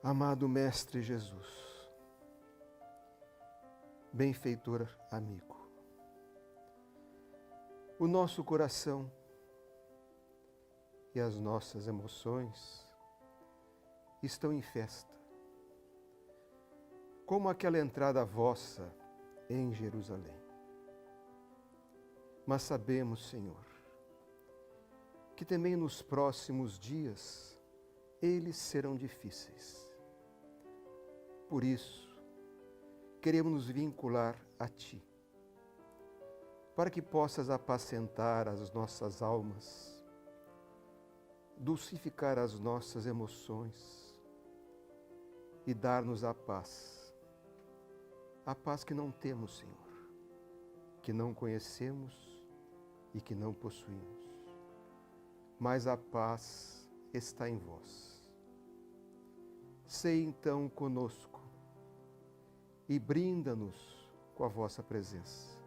Amado Mestre Jesus, benfeitor amigo, o nosso coração e as nossas emoções estão em festa, como aquela entrada vossa em Jerusalém. Mas sabemos, Senhor, que também nos próximos dias eles serão difíceis. Por isso, queremos nos vincular a Ti, para que possas apacentar as nossas almas, dulcificar as nossas emoções e dar-nos a paz que não temos, Senhor, que não conhecemos e que não possuímos, mas a paz está em vós. Sei então conosco e brinda-nos com a vossa presença,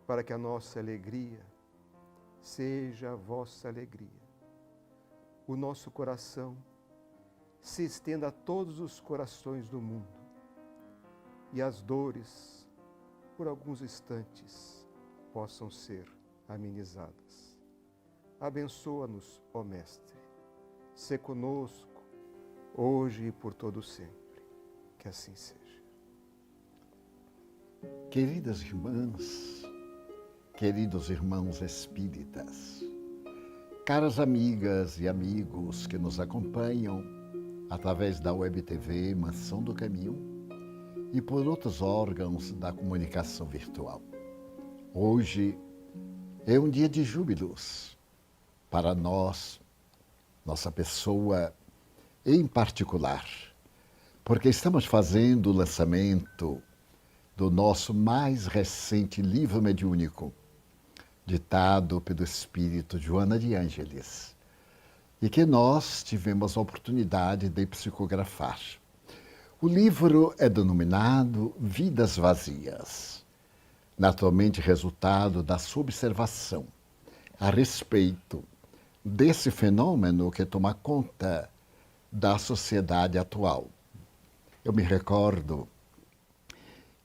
para que a nossa alegria seja a vossa alegria. O nosso coração se estenda a todos os corações do mundo e as dores, por alguns instantes, possam ser amenizadas. Abençoa-nos, ó Mestre. Sê conosco, hoje e por todo sempre. Que assim seja. Queridas irmãs, queridos irmãos espíritas, caras amigas e amigos que nos acompanham através da Web TV Mansão do Caminho e por outros órgãos da comunicação virtual. Hoje é um dia de júbilos para nós, nossa pessoa em particular, porque estamos fazendo o lançamento do nosso mais recente livro mediúnico, ditado pelo espírito Joana de Ângeles, e que nós tivemos a oportunidade de psicografar. O livro é denominado Vidas Vazias, naturalmente resultado da sua observação a respeito desse fenômeno que toma conta da sociedade atual. Eu me recordo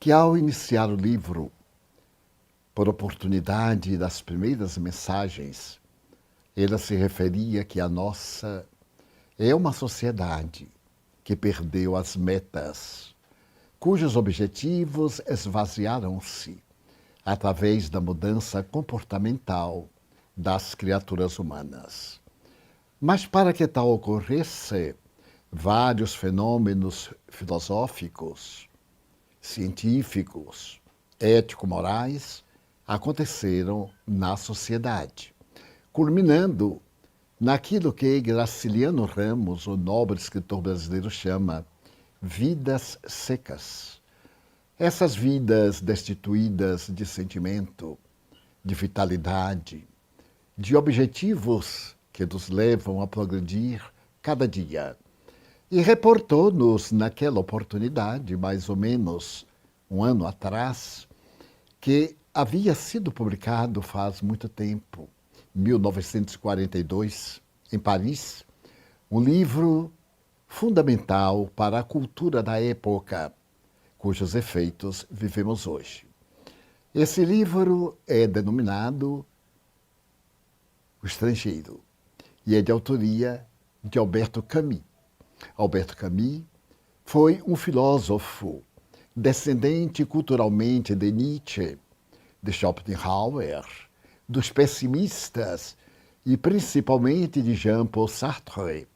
que ao iniciar o livro, por oportunidade das primeiras mensagens, ela se referia que a nossa é uma sociedade que perdeu as metas, cujos objetivos esvaziaram-se através da mudança comportamental das criaturas humanas. Mas para que tal ocorresse, vários fenômenos filosóficos, científicos, ético-morais aconteceram na sociedade, culminando naquilo que Graciliano Ramos, o nobre escritor brasileiro, chama vidas secas. Essas vidas destituídas de sentimento, de vitalidade, de objetivos que nos levam a progredir cada dia. E reportou-nos naquela oportunidade, mais ou menos um ano atrás, que havia sido publicado faz muito tempo, 1942, em Paris, um livro fundamental para a cultura da época, cujos efeitos vivemos hoje. Esse livro é denominado O Estrangeiro e é de autoria de Albert Camus. Albert Camus foi um filósofo descendente culturalmente de Nietzsche, de Schopenhauer, dos pessimistas e principalmente de Jean-Paul Sartre,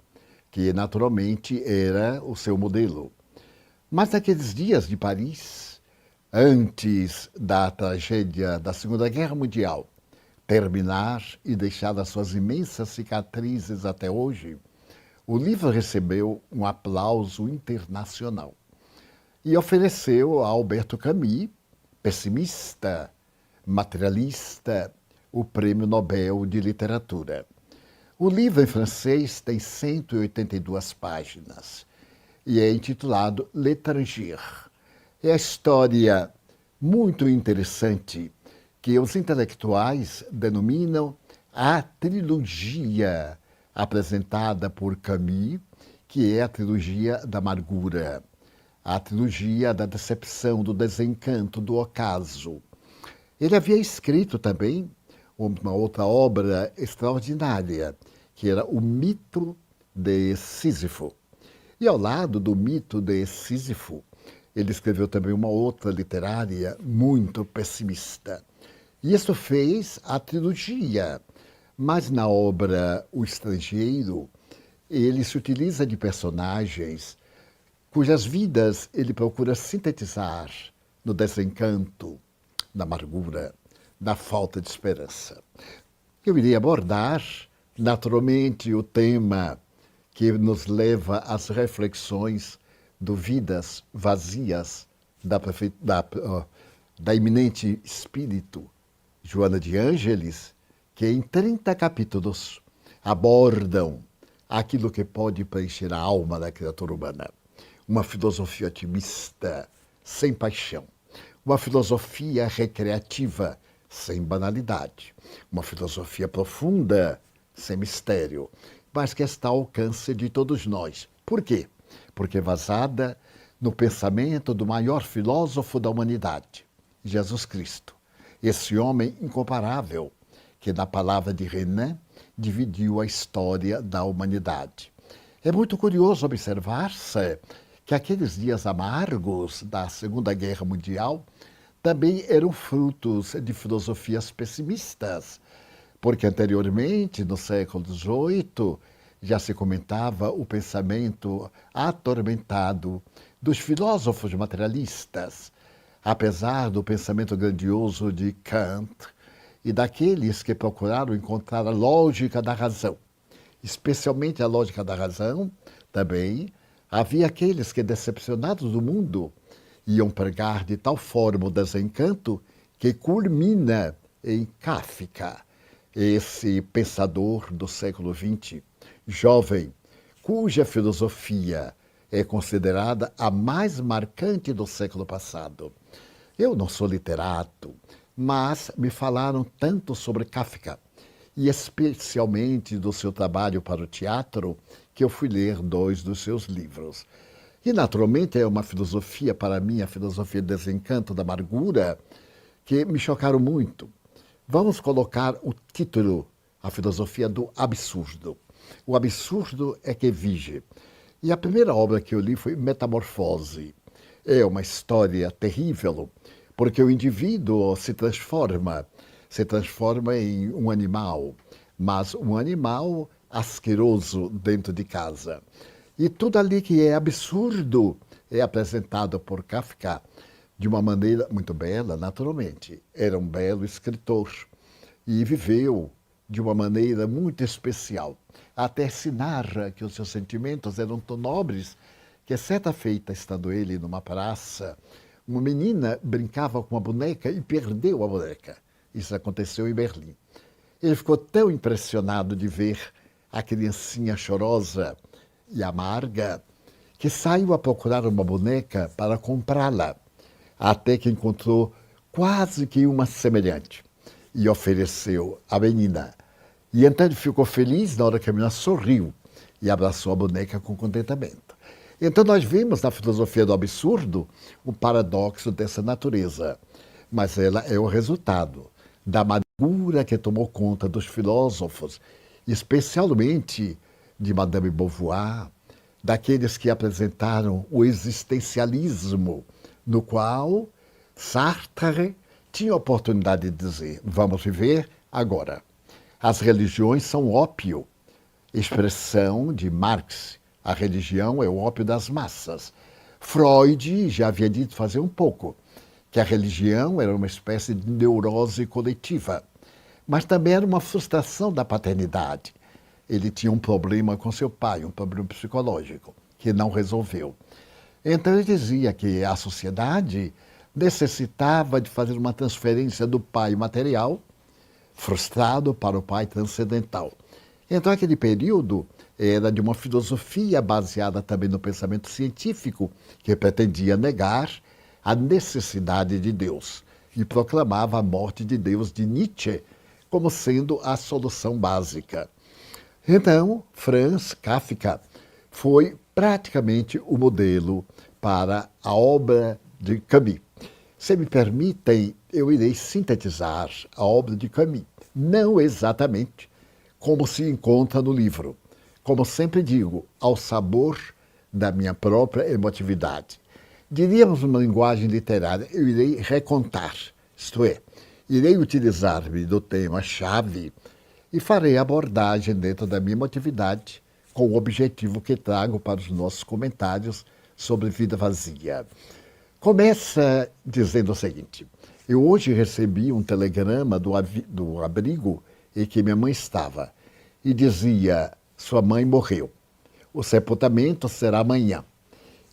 que naturalmente era o seu modelo. Mas naqueles dias de Paris, antes da tragédia da Segunda Guerra Mundial terminar e deixar as suas imensas cicatrizes até hoje, o livro recebeu um aplauso internacional e ofereceu a Alberto Camus, pessimista, materialista, o Prêmio Nobel de Literatura. O livro em francês tem 182 páginas e é intitulado L'Étranger. É a história muito interessante que os intelectuais denominam a trilogia apresentada por Camus, que é a trilogia da amargura, a trilogia da decepção, do desencanto, do ocaso. Ele havia escrito também uma outra obra extraordinária, que era o mito de Sísifo. E ao lado do mito de Sísifo, ele escreveu também uma outra literária muito pessimista. E isso fez a trilogia. Mas na obra O Estrangeiro, ele se utiliza de personagens cujas vidas ele procura sintetizar no desencanto, na amargura, na falta de esperança. Eu irei abordar, naturalmente, o tema que nos leva às reflexões do Vidas Vazias, da eminente espírito Joana de Ângeles, que em 30 capítulos abordam aquilo que pode preencher a alma da criatura humana. Uma filosofia otimista, sem paixão. Uma filosofia recreativa, sem banalidade. Uma filosofia profunda, sem mistério, mas que está ao alcance de todos nós. Por quê? Porque é vazada no pensamento do maior filósofo da humanidade, Jesus Cristo. Esse homem incomparável, que na palavra de Renan dividiu a história da humanidade. É muito curioso observar-se que aqueles dias amargos da Segunda Guerra Mundial também eram frutos de filosofias pessimistas, porque anteriormente, no século XVIII, já se comentava o pensamento atormentado dos filósofos materialistas, apesar do pensamento grandioso de Kant e daqueles que procuraram encontrar a lógica da razão. Especialmente a lógica da razão, também havia aqueles que, decepcionados do mundo, iam pregar de tal forma o desencanto que culmina em Kafka, esse pensador do século XX, jovem, cuja filosofia é considerada a mais marcante do século passado. Eu não sou literato, mas me falaram tanto sobre Kafka, e especialmente do seu trabalho para o teatro, que eu fui ler 2 dos seus livros. E, naturalmente, é uma filosofia, para mim, a filosofia do desencanto, da amargura, que me chocaram muito. Vamos colocar o título, a filosofia do absurdo. O absurdo é que vige. E a primeira obra que eu li foi Metamorfose. É uma história terrível, porque o indivíduo se transforma em um animal, mas um animal asqueroso dentro de casa. E tudo ali que é absurdo é apresentado por Kafka de uma maneira muito bela, naturalmente. Era um belo escritor e viveu de uma maneira muito especial. Até se narra que os seus sentimentos eram tão nobres que, certa feita, estando ele numa praça, uma menina brincava com uma boneca e perdeu a boneca. Isso aconteceu em Berlim. Ele ficou tão impressionado de ver a criancinha chorosa e amarga que saiu a procurar uma boneca para comprá-la, até que encontrou quase que uma semelhante e ofereceu à menina. E então ele ficou feliz na hora que a menina sorriu e abraçou a boneca com contentamento. Então nós vimos na filosofia do absurdo o paradoxo dessa natureza, mas ela é o resultado da amargura que tomou conta dos filósofos, especialmente de Madame Beauvoir, daqueles que apresentaram o existencialismo, no qual Sartre tinha a oportunidade de dizer: vamos viver agora. As religiões são ópio, expressão de Marx. A religião é o ópio das massas. Freud já havia dito fazer um pouco que a religião era uma espécie de neurose coletiva, mas também era uma frustração da paternidade. Ele tinha um problema com seu pai, um problema psicológico, que não resolveu. Então ele dizia que a sociedade necessitava de fazer uma transferência do pai material, frustrado, para o pai transcendental. Então aquele período era de uma filosofia baseada também no pensamento científico, que pretendia negar a necessidade de Deus e proclamava a morte de Deus de Nietzsche como sendo a solução básica. Então, Franz Kafka foi praticamente o modelo para a obra de Camus. Se me permitem, eu irei sintetizar a obra de Camus, não exatamente como se encontra no livro. Como sempre digo, ao sabor da minha própria emotividade. Diríamos numa linguagem literária, eu irei recontar, isto é, irei utilizar-me do tema-chave e farei a abordagem dentro da minha emotividade com o objetivo que trago para os nossos comentários sobre Vida Vazia. Começa dizendo o seguinte: eu hoje recebi um telegrama do abrigo em que minha mãe estava e dizia: sua mãe morreu. O sepultamento será amanhã.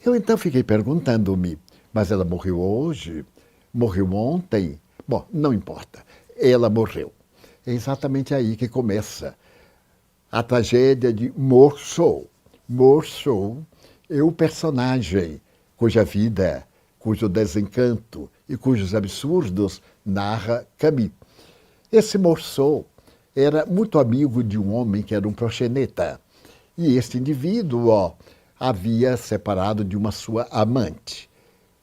Eu então fiquei perguntando-me, mas ela morreu hoje? Morreu ontem? Bom, não importa. Ela morreu. É exatamente aí que começa a tragédia de Morceau. Morceau é o personagem cuja vida, cujo desencanto e cujos absurdos narra Camus. Esse Morceau era muito amigo de um homem que era um proxeneta. E este indivíduo havia separado de uma sua amante.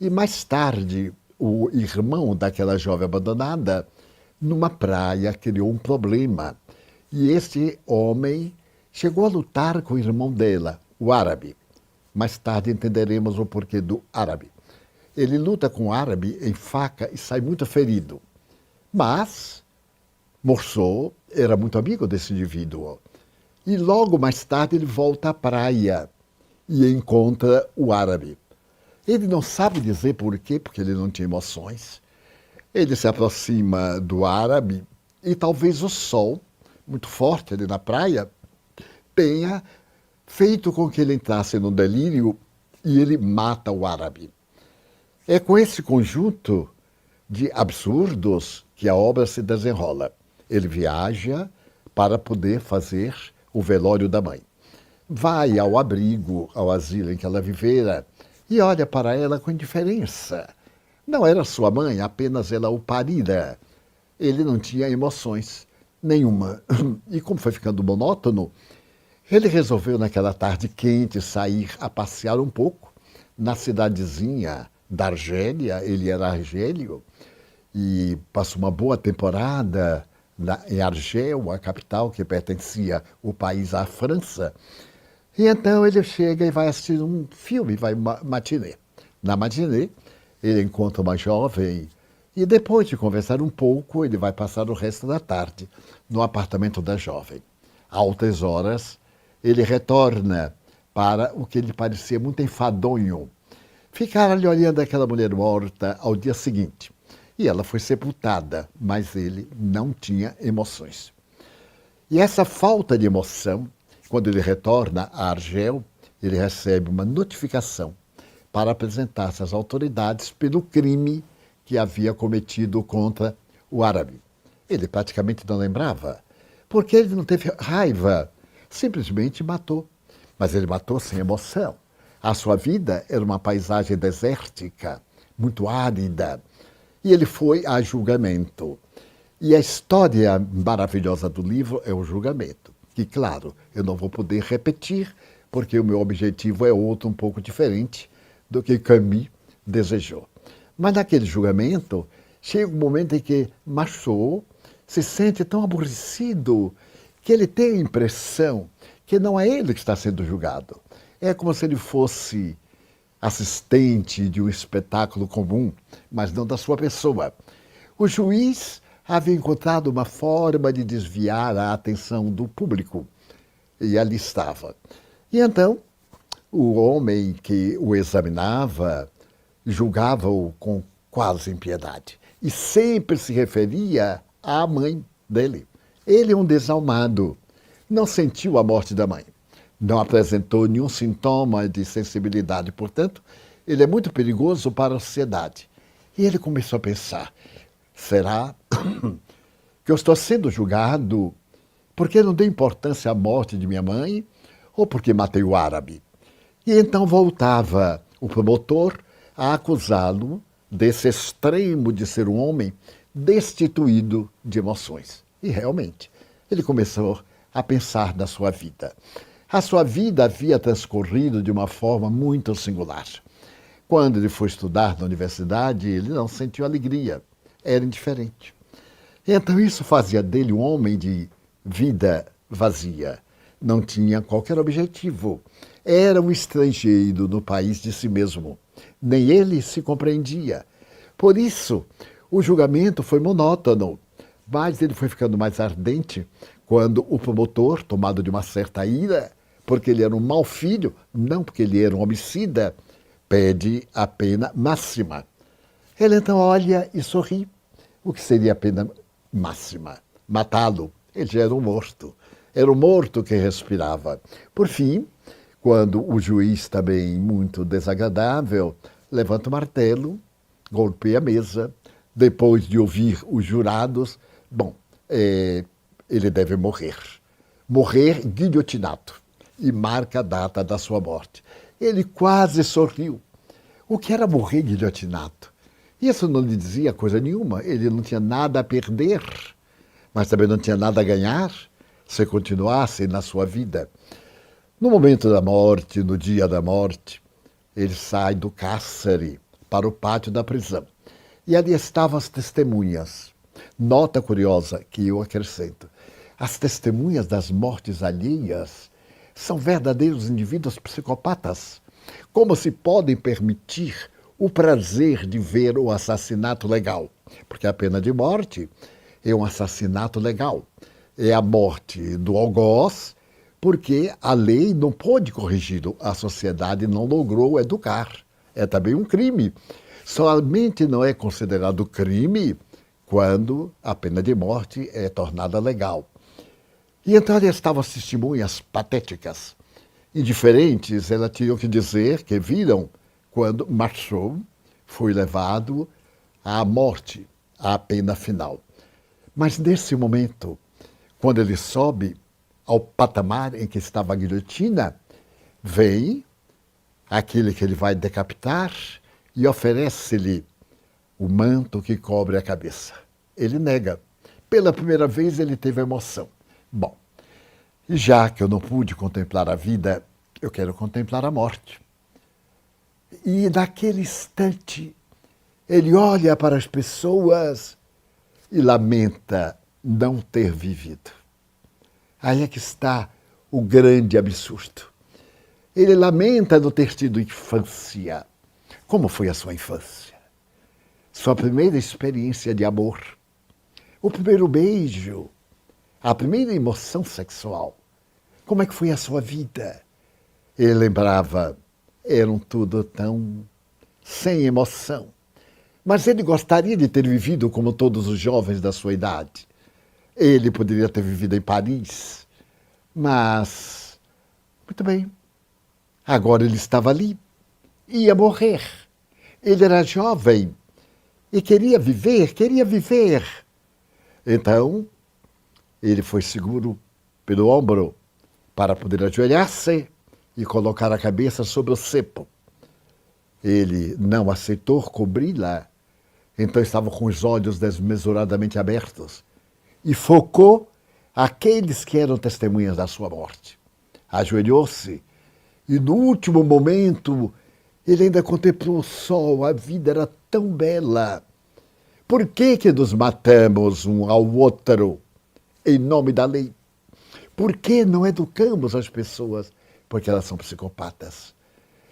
E mais tarde, o irmão daquela jovem abandonada, numa praia, criou um problema. E este homem chegou a lutar com o irmão dela, o árabe. Mais tarde entenderemos o porquê do árabe. Ele luta com o árabe em faca e sai muito ferido. Mas Morceau era muito amigo desse indivíduo. E logo mais tarde ele volta à praia e encontra o árabe. Ele não sabe dizer por quê, porque ele não tinha emoções. Ele se aproxima do árabe e talvez o sol, muito forte ali na praia, tenha feito com que ele entrasse num delírio e ele mata o árabe. É com esse conjunto de absurdos que a obra se desenrola. Ele viaja para poder fazer o velório da mãe. Vai ao abrigo, ao asilo em que ela vivera, e olha para ela com indiferença. Não era sua mãe, apenas ela o parira. Ele não tinha emoções nenhuma. E como foi ficando monótono, ele resolveu naquela tarde quente sair a passear um pouco na cidadezinha da Argélia. Ele era argélio e passou uma boa temporada em Argel, a capital que pertencia o país à França. E então ele chega e vai assistir um filme, vai uma matinê. Na matinê, ele encontra uma jovem e depois de conversar um pouco, ele vai passar o resto da tarde no apartamento da jovem. A altas horas, ele retorna para o que lhe parecia muito enfadonho. Ficar ali olhando aquela mulher morta ao dia seguinte. E ela foi sepultada, mas ele não tinha emoções. E essa falta de emoção, quando ele retorna a Argel, ele recebe uma notificação para apresentar-se às autoridades pelo crime que havia cometido contra o árabe. Ele praticamente não lembrava, porque ele não teve raiva, simplesmente matou. Mas ele matou sem emoção. A sua vida era uma paisagem desértica, muito árida, e ele foi a julgamento. E a história maravilhosa do livro é o julgamento, que, claro, eu não vou poder repetir, porque o meu objetivo é outro, um pouco diferente do que Camus desejou. Mas naquele julgamento, chega um momento em que Morceau se sente tão aborrecido que ele tem a impressão que não é ele que está sendo julgado. É como se ele fosse assistente de um espetáculo comum, mas não da sua pessoa. O juiz havia encontrado uma forma de desviar a atenção do público, e ali estava. E então, o homem que o examinava julgava-o com quase impiedade, e sempre se referia à mãe dele. Ele é um desalmado, não sentiu a morte da mãe. Não apresentou nenhum sintoma de sensibilidade, portanto, ele é muito perigoso para a sociedade. E ele começou a pensar, será que eu estou sendo julgado porque não dei importância à morte de minha mãe ou porque matei o árabe? E então voltava o promotor a acusá-lo desse extremo de ser um homem destituído de emoções. E realmente, ele começou a pensar na sua vida. A sua vida havia transcorrido de uma forma muito singular. Quando ele foi estudar na universidade, ele não sentiu alegria, era indiferente. Então isso fazia dele um homem de vida vazia. Não tinha qualquer objetivo. Era um estrangeiro no país de si mesmo. Nem ele se compreendia. Por isso, o julgamento foi monótono, mas ele foi ficando mais ardente quando o promotor, tomado de uma certa ira, porque ele era um mau filho, não porque ele era um homicida, pede a pena máxima. Ele então olha e sorri. O que seria a pena máxima? Matá-lo. Ele já era um morto. Era um morto que respirava. Por fim, quando o juiz, também muito desagradável, levanta o martelo, golpeia a mesa, depois de ouvir os jurados, ele deve morrer. Morrer guilhotinado. E marca a data da sua morte. Ele quase sorriu. O que era morrer guilhotinado? Isso não lhe dizia coisa nenhuma. Ele não tinha nada a perder, mas também não tinha nada a ganhar se continuasse na sua vida. No momento da morte, no dia da morte, ele sai do cárcere para o pátio da prisão. E ali estavam as testemunhas. Nota curiosa que eu acrescento. As testemunhas das mortes alheias são verdadeiros indivíduos psicopatas. Como se podem permitir o prazer de ver o assassinato legal? Porque a pena de morte é um assassinato legal. É a morte do algoz, porque a lei não pôde corrigi-lo, a sociedade não logrou educar. É também um crime. Somente não é considerado crime quando a pena de morte é tornada legal. E então ali estavam as testemunhas patéticas. Indiferentes, elas tinham que dizer que viram quando Marceau foi levado à morte, à pena final. Mas nesse momento, quando ele sobe ao patamar em que estava a guilhotina, vem aquele que ele vai decapitar e oferece-lhe o manto que cobre a cabeça. Ele nega. Pela primeira vez ele teve emoção. Bom, e já que eu não pude contemplar a vida, eu quero contemplar a morte. E naquele instante, ele olha para as pessoas e lamenta não ter vivido. Aí é que está o grande absurdo. Ele lamenta não ter tido infância. Como foi a sua infância? Sua primeira experiência de amor? O primeiro beijo? A primeira emoção sexual? Como é que foi a sua vida? Ele lembrava, eram tudo tão sem emoção. Mas ele gostaria de ter vivido como todos os jovens da sua idade. Ele poderia ter vivido em Paris, mas, muito bem, agora ele estava ali, ia morrer. Ele era jovem e queria viver, queria viver. Então, ele foi seguro pelo ombro para poder ajoelhar-se e colocar a cabeça sobre o cepo. Ele não aceitou cobri-la, então estava com os olhos desmesuradamente abertos e focou aqueles que eram testemunhas da sua morte. Ajoelhou-se e no último momento ele ainda contemplou o sol, a vida era tão bela. Por que nos matamos um ao outro em nome da lei? Por que não educamos as pessoas? Porque elas são psicopatas.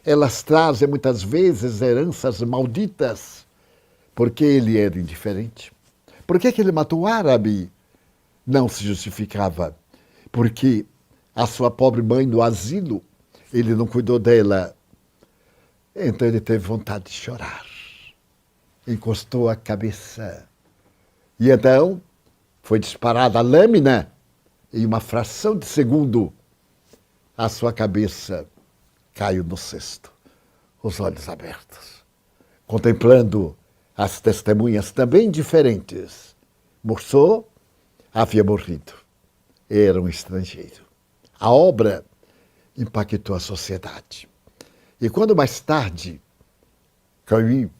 Elas trazem muitas vezes heranças malditas. Porque ele era indiferente. Por que ele matou o árabe? Não se justificava. Porque a sua pobre mãe no asilo, ele não cuidou dela. Então ele teve vontade de chorar. Encostou a cabeça. E então foi disparada a lâmina. Em uma fração de segundo, a sua cabeça caiu no cesto, os olhos abertos, contemplando as testemunhas também diferentes. Marceau havia morrido, era um estrangeiro. A obra impactou a sociedade. E quando mais tarde Camus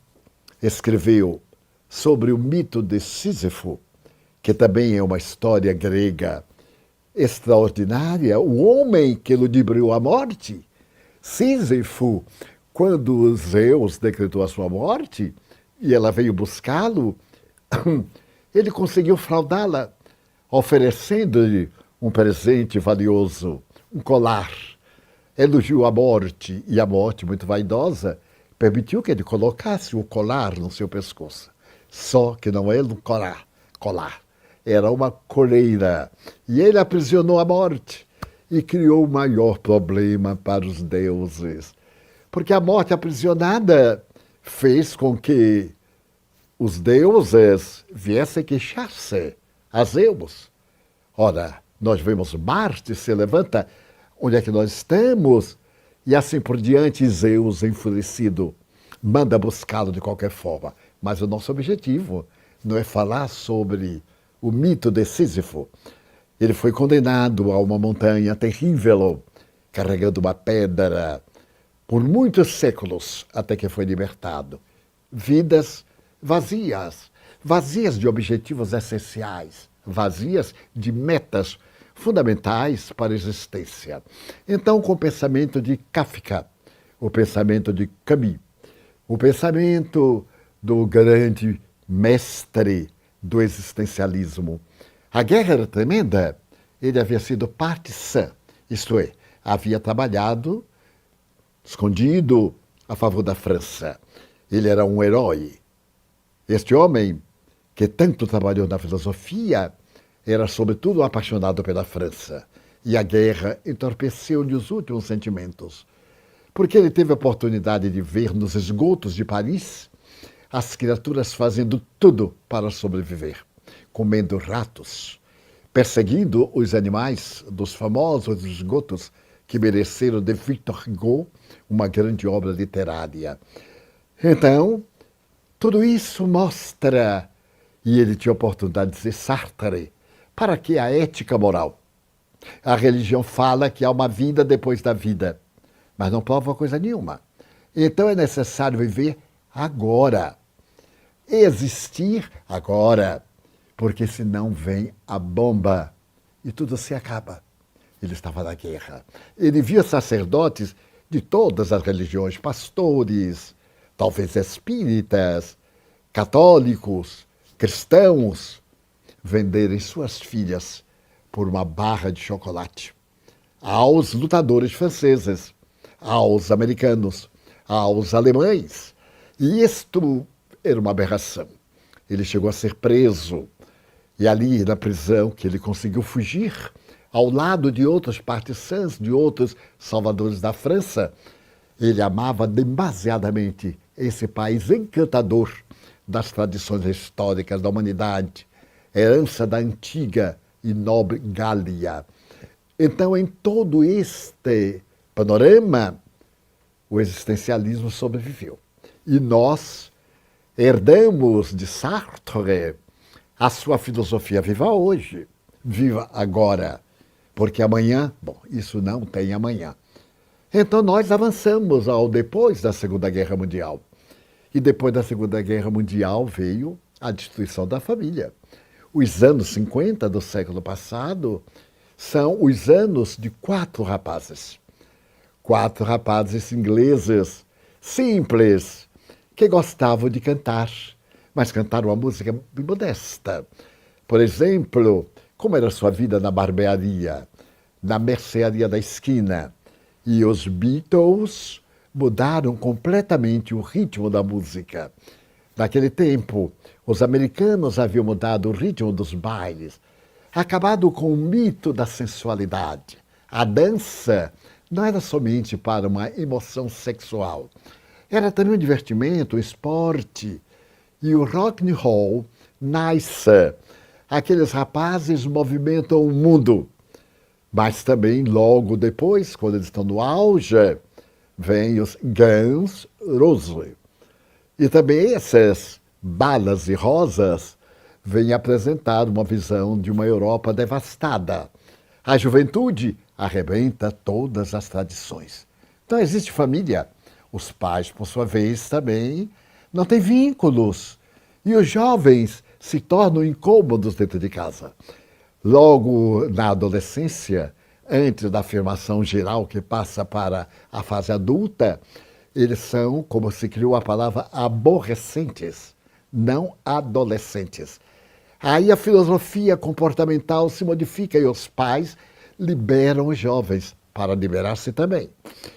escreveu sobre o mito de Sísifo, que também é uma história grega extraordinária, o homem que ludibriou a morte, Sísifo, quando Zeus decretou a sua morte e ela veio buscá-lo, ele conseguiu fraudá-la, oferecendo-lhe um presente valioso, um colar. Elogiou a morte e a morte, muito vaidosa, permitiu que ele colocasse o colar no seu pescoço. Só que não era um colar, era uma coleira. E ele aprisionou a morte e criou o maior problema para os deuses. Porque a morte aprisionada fez com que os deuses viessem queixar-se a Zeus. Ora, nós vemos Marte se levanta, onde é que nós estamos? E assim por diante, Zeus, enfurecido, manda buscá-lo de qualquer forma. Mas o nosso objetivo não é falar sobre o mito de Sísifo. Ele foi condenado a uma montanha terrível, carregando uma pedra, por muitos séculos, até que foi libertado. Vidas vazias, vazias de objetivos essenciais, vazias de metas fundamentais para a existência. Então, com o pensamento de Kafka, o pensamento de Camus, o pensamento do grande mestre do existencialismo. A guerra era tremenda, ele havia sido partisan, isto é, havia trabalhado escondido a favor da França. Ele era um herói. Este homem, que tanto trabalhou na filosofia, era sobretudo apaixonado pela França. E a guerra entorpeceu-lhe os últimos sentimentos. Porque ele teve a oportunidade de ver nos esgotos de Paris as criaturas fazendo tudo para sobreviver, comendo ratos, perseguindo os animais dos famosos esgotos que mereceram de Victor Hugo uma grande obra literária. Então, tudo isso mostra, e ele tinha a oportunidade de dizer Sartre, para que a ética moral? A religião fala que há uma vida depois da vida, mas não prova coisa nenhuma. Então é necessário viver agora, existir agora, porque senão vem a bomba e tudo se acaba. Ele estava na guerra. Ele via sacerdotes de todas as religiões, pastores, talvez espíritas, católicos, cristãos, venderem suas filhas por uma barra de chocolate aos lutadores franceses, aos americanos, aos alemães. E isto era uma aberração. Ele chegou a ser preso e ali na prisão que ele conseguiu fugir ao lado de outros partisans, de outros salvadores da França. Ele amava demasiadamente esse país encantador das tradições históricas da humanidade, herança da antiga e nobre Gália. Então, em todo este panorama, o existencialismo sobreviveu. E nós herdamos de Sartre a sua filosofia viva hoje, viva agora, porque amanhã, bom, isso não tem amanhã. Então nós avançamos ao depois da Segunda Guerra Mundial. E depois da Segunda Guerra Mundial veio a destruição da família. Os anos 50 do século passado são os anos de 4 rapazes. 4 rapazes ingleses, simples, que gostavam de cantar, mas cantaram uma música modesta. Por exemplo, como era a sua vida na barbearia, na mercearia da esquina. E os Beatles mudaram completamente o ritmo da música. Naquele tempo, os americanos haviam mudado o ritmo dos bailes, acabado com o mito da sensualidade. A dança não era somente para uma emoção sexual, era também um divertimento, um esporte. E o rock and roll nasce. Aqueles rapazes movimentam o mundo. Mas também, logo depois, quando eles estão no auge, vêm os Guns N' Roses. E também essas balas e rosas vêm apresentar uma visão de uma Europa devastada. A juventude arrebenta todas as tradições. Então existe família. Os pais, por sua vez, também não têm vínculos. E os jovens se tornam incômodos dentro de casa. Logo na adolescência, antes da afirmação geral que passa para a fase adulta, eles são, como se criou a palavra, aborrecentes, não adolescentes. Aí a filosofia comportamental se modifica e os pais liberam os jovens para liberar-se também.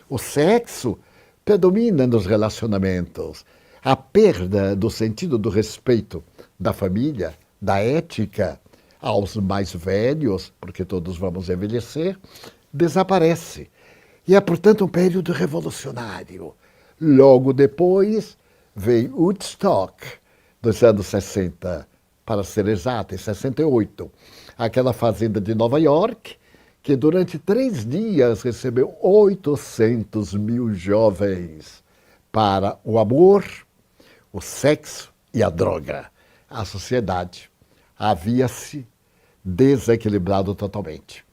O sexo predomina nos relacionamentos. A perda do sentido do respeito da família, da ética aos mais velhos, porque todos vamos envelhecer, desaparece. E é, portanto, um período revolucionário. Logo depois veio Woodstock, dos anos 60, para ser exato, em 68. Aquela fazenda de Nova York, que durante 3 dias recebeu 800 mil jovens para o amor, o sexo e a droga. A sociedade havia-se desequilibrado totalmente.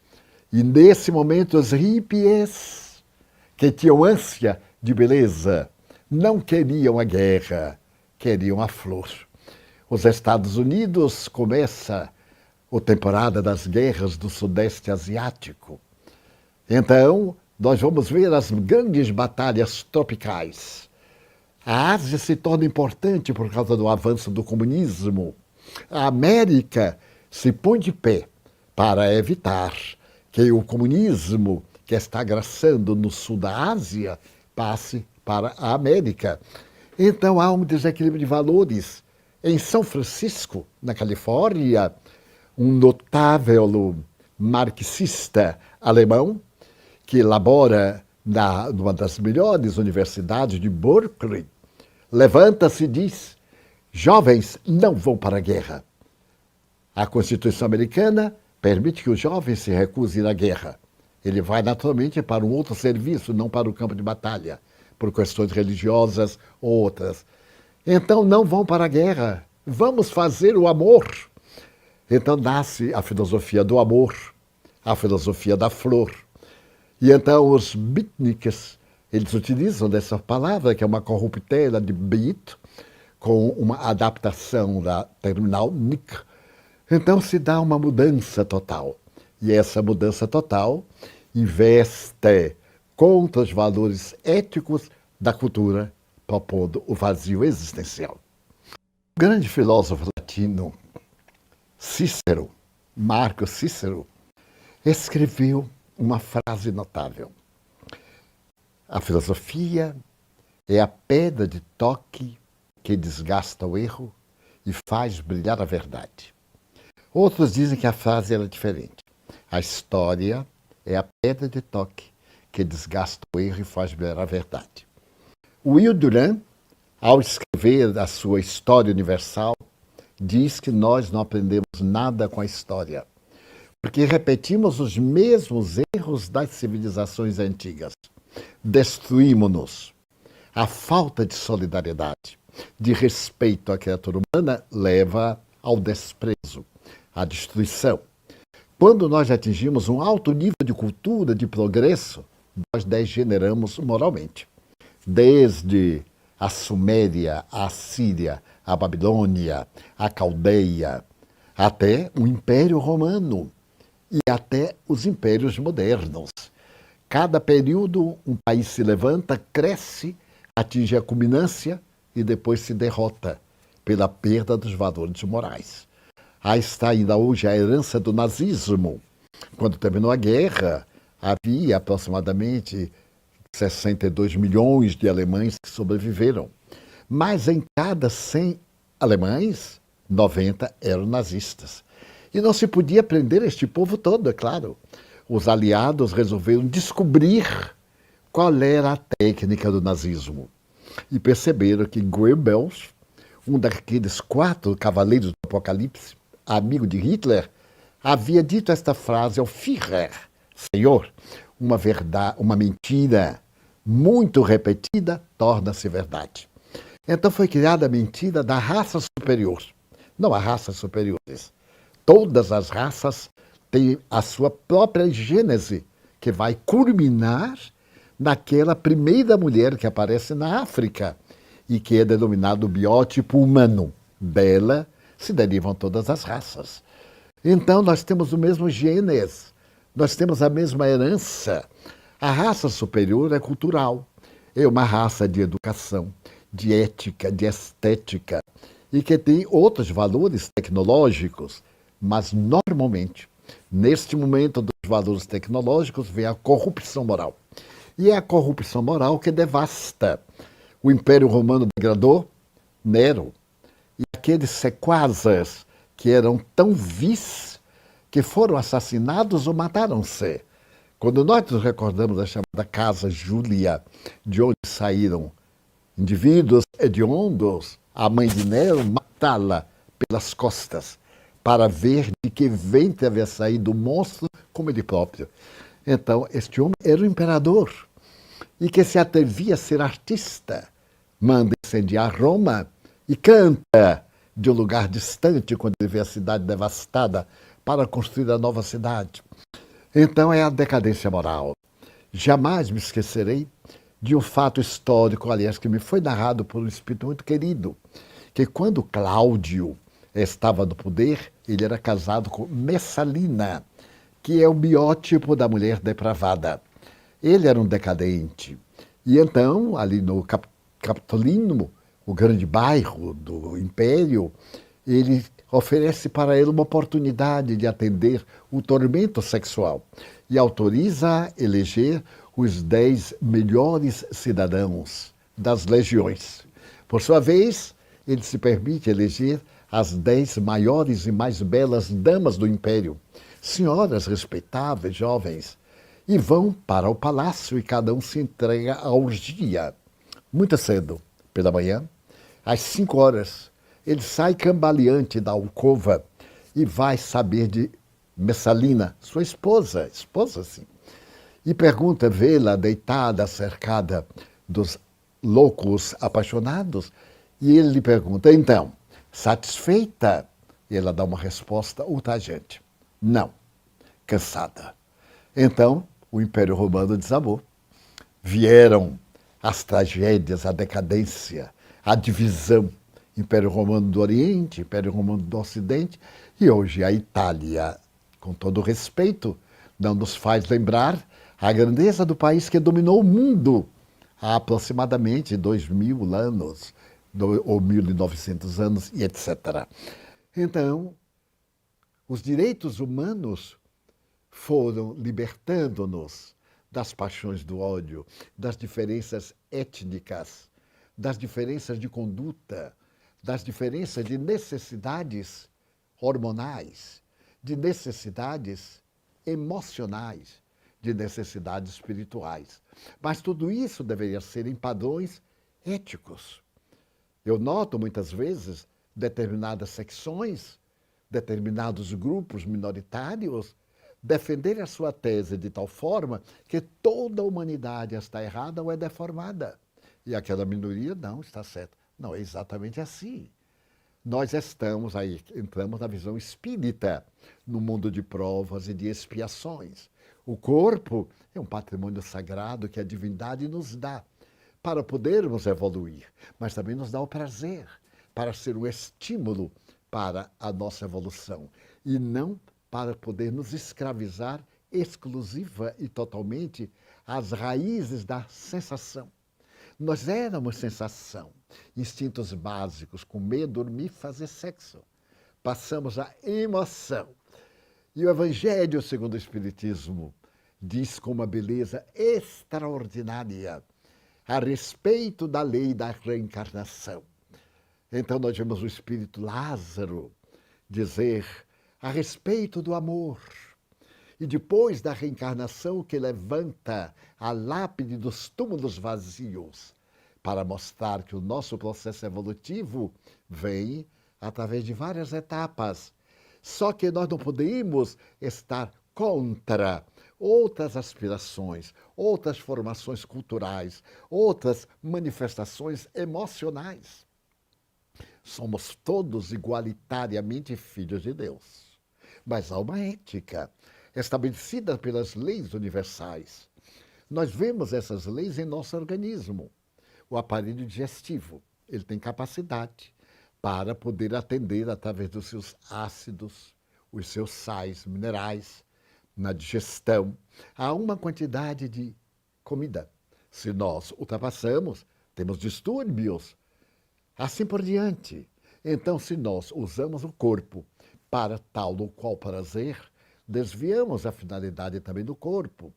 E nesse momento os hippies, que tinham ânsia de beleza, não queriam a guerra, queriam a flor. Os Estados Unidos começa a temporada das guerras do Sudeste Asiático. Então, nós vamos ver as grandes batalhas tropicais. A Ásia se torna importante por causa do avanço do comunismo. A América se põe de pé para evitar que o comunismo, que está graçando no sul da Ásia, passe para a América. Então há um desequilíbrio de valores. Em São Francisco, na Califórnia, um notável marxista alemão, que labora numa das melhores universidades de Berkeley, levanta-se e diz: jovens não vão para a guerra. A Constituição americana permite que os jovens se recusem à guerra. Ele vai naturalmente para um outro serviço, não para o campo de batalha, por questões religiosas ou outras. Então não vão para a guerra, vamos fazer o amor. Então nasce a filosofia do amor, a filosofia da flor. E então os beatniks, eles utilizam dessa palavra, que é uma corruptela de beat, com uma adaptação da terminal nik. Então se dá uma mudança total. E essa mudança total investe contra os valores éticos da cultura, propondo o vazio existencial. O grande filósofo latino, Cícero, Marco Cícero, escreveu uma frase notável. A filosofia é a pedra de toque que desgasta o erro e faz brilhar a verdade. Outros dizem que a frase era diferente. A história é a pedra de toque que desgasta o erro e faz brilhar a verdade. Will Durant, ao escrever a sua História Universal, diz que nós não aprendemos nada com a história, porque repetimos os mesmos erros das civilizações antigas. Destruímos-nos. A falta de solidariedade, de respeito à criatura humana, leva ao desprezo, à destruição. Quando nós atingimos um alto nível de cultura, de progresso, nós degeneramos moralmente. Desde a Suméria, a Assíria, a Babilônia, a Caldeia, até o Império Romano e até os impérios modernos. Cada período um país se levanta, cresce, atinge a culminância e depois se derrota pela perda dos valores morais. Aí está ainda hoje a herança do nazismo. Quando terminou a guerra, havia aproximadamente 62 milhões de alemães que sobreviveram. Mas em cada 100 alemães, 90 eram nazistas. E não se podia prender este povo todo, é claro. Os aliados resolveram descobrir qual era a técnica do nazismo. E perceberam que Goebbels, um daqueles 4 cavaleiros do Apocalipse, amigo de Hitler, havia dito esta frase ao Führer: Senhor, uma verdade, uma mentira muito repetida torna-se verdade. Então foi criada a mentira da raça superior. Não há raças superiores. Todas as raças têm a sua própria gênese, que vai culminar naquela primeira mulher que aparece na África e que é denominado biótipo humano. Dela se derivam todas as raças. Então, nós temos o mesmo genes, nós temos a mesma herança. A raça superior é cultural, é uma raça de educação, de ética, de estética, e que tem outros valores tecnológicos, mas normalmente, neste momento dos valores tecnológicos, vem a corrupção moral. E é a corrupção moral que devasta. O Império Romano degradou Nero, e aqueles sequazes que eram tão vis que foram assassinados ou mataram-se. Quando nós nos recordamos da chamada Casa Júlia, de onde saíram indivíduos hediondos, a mãe de Nero matá-la pelas costas, para ver de que ventre havia saído o monstro como ele próprio. Então, este homem era o imperador, e que se atrevia a ser artista. Manda incendiar Roma e canta de um lugar distante, quando ele vê a cidade devastada, para construir a nova cidade. Então é a decadência moral. Jamais me esquecerei de um fato histórico, aliás, que me foi narrado por um espírito muito querido, que quando Cláudio estava no poder, ele era casado com Messalina, que é o biótipo da mulher depravada. Ele era um decadente. E então, ali no Capitolino, o grande bairro do Império, ele oferece para ele uma oportunidade de atender o tormento sexual e autoriza a eleger os 10 melhores cidadãos das legiões. Por sua vez, ele se permite eleger as 10 maiores e mais belas damas do Império, senhoras respeitáveis, jovens, e vão para o palácio e cada um se entrega à orgia. Muito cedo, pela manhã, às 5 horas, ele sai cambaleante da alcova e vai saber de Messalina, sua esposa sim, e pergunta, vê-la deitada, cercada dos loucos apaixonados, e ele lhe pergunta, então, satisfeita? E ela dá uma resposta ultrajante, não, cansada. Então, o Império Romano desabou. Vieram as tragédias, a decadência, a divisão. Império Romano do Oriente, Império Romano do Ocidente, e hoje a Itália, com todo respeito, não nos faz lembrar a grandeza do país que dominou o mundo há aproximadamente 2000 anos, ou 1900 anos, e etc. Então, os direitos humanos foram libertando-nos das paixões do ódio, das diferenças étnicas, das diferenças de conduta, das diferenças de necessidades hormonais, de necessidades emocionais, de necessidades espirituais. Mas tudo isso deveria ser em padrões éticos. Eu noto muitas vezes determinadas secções, determinados grupos minoritários defenderem a sua tese de tal forma que toda a humanidade está errada ou é deformada. E aquela minoria não está certa. Não, é exatamente assim. Nós estamos aí, entramos na visão espírita, no mundo de provas e de expiações. O corpo é um patrimônio sagrado que a divindade nos dá para podermos evoluir, mas também nos dá o prazer, para ser um estímulo para a nossa evolução e não para poder nos escravizar exclusiva e totalmente às raízes da sensação. Nós éramos sensação, instintos básicos, comer, dormir, fazer sexo. Passamos à emoção. E o Evangelho, segundo o Espiritismo, diz com uma beleza extraordinária a respeito da lei da reencarnação. Então nós vemos o Espírito Lázaro dizer a respeito do amor. E depois da reencarnação que levanta a lápide dos túmulos vazios para mostrar que o nosso processo evolutivo vem através de várias etapas. Só que nós não podemos estar contra outras aspirações, outras formações culturais, outras manifestações emocionais. Somos todos igualitariamente filhos de Deus. Mas há uma ética estabelecida pelas leis universais. Nós vemos essas leis em nosso organismo. O aparelho digestivo, ele tem capacidade para poder atender através dos seus ácidos, os seus sais minerais, na digestão. Há uma quantidade de comida. Se nós ultrapassamos, temos distúrbios. Assim por diante. Então, se nós usamos o corpo para tal ou qual prazer, desviamos a finalidade também do corpo.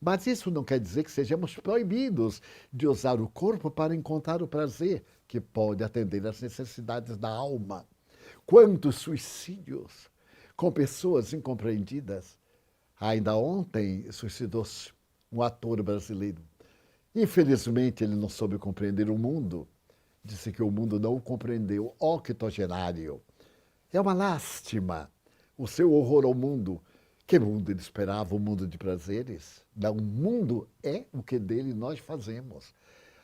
Mas isso não quer dizer que sejamos proibidos de usar o corpo para encontrar o prazer que pode atender às necessidades da alma. Quantos suicídios com pessoas incompreendidas. Ainda ontem suicidou-se um ator brasileiro. Infelizmente, ele não soube compreender o mundo. Disse que o mundo não o compreendeu. Octogenário. É uma lástima o seu horror ao mundo. Que mundo ele esperava? Um mundo de prazeres? Não, o mundo é o que dele nós fazemos.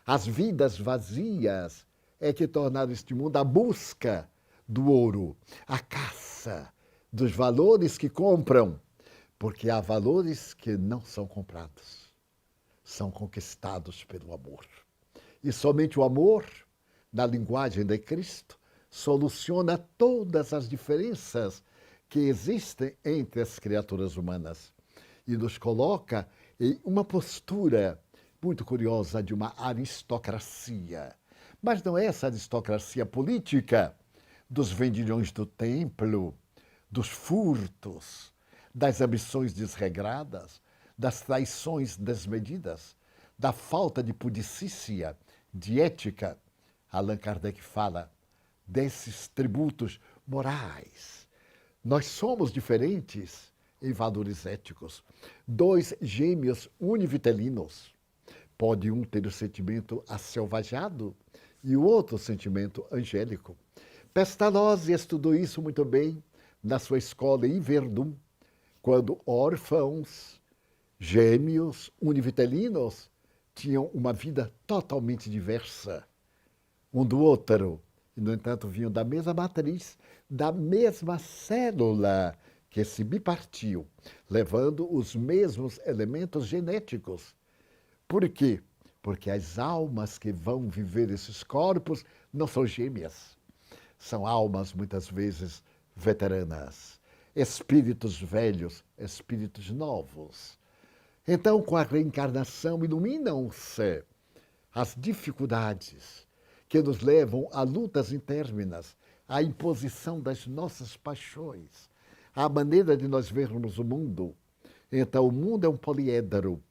As vidas vazias é que tornaram este mundo a busca do ouro, a caça dos valores que compram, porque há valores que não são comprados, são conquistados pelo amor. E somente o amor, na linguagem de Cristo, soluciona todas as diferenças que existem entre as criaturas humanas e nos coloca em uma postura muito curiosa de uma aristocracia. Mas não é essa aristocracia política dos vendilhões do templo, dos furtos, das ambições desregradas, das traições desmedidas, da falta de pudicícia, de ética. Allan Kardec fala desses tributos morais. Nós somos diferentes em valores éticos. Dois gêmeos univitelinos. Pode um ter o sentimento asselvajado e o outro o sentimento angélico. Pestalozzi estudou isso muito bem na sua escola em Verdun, quando órfãos, gêmeos, univitelinos tinham uma vida totalmente diversa um do outro. E, no entanto, vinham da mesma matriz, da mesma célula que se bipartiu, levando os mesmos elementos genéticos. Por quê? Porque as almas que vão viver esses corpos não são gêmeas. São almas, muitas vezes, veteranas, espíritos velhos, espíritos novos. Então, com a reencarnação, iluminam-se as dificuldades que nos levam a lutas interminas, à imposição das nossas paixões, à maneira de nós vermos o mundo. Então, o mundo é um poliedro.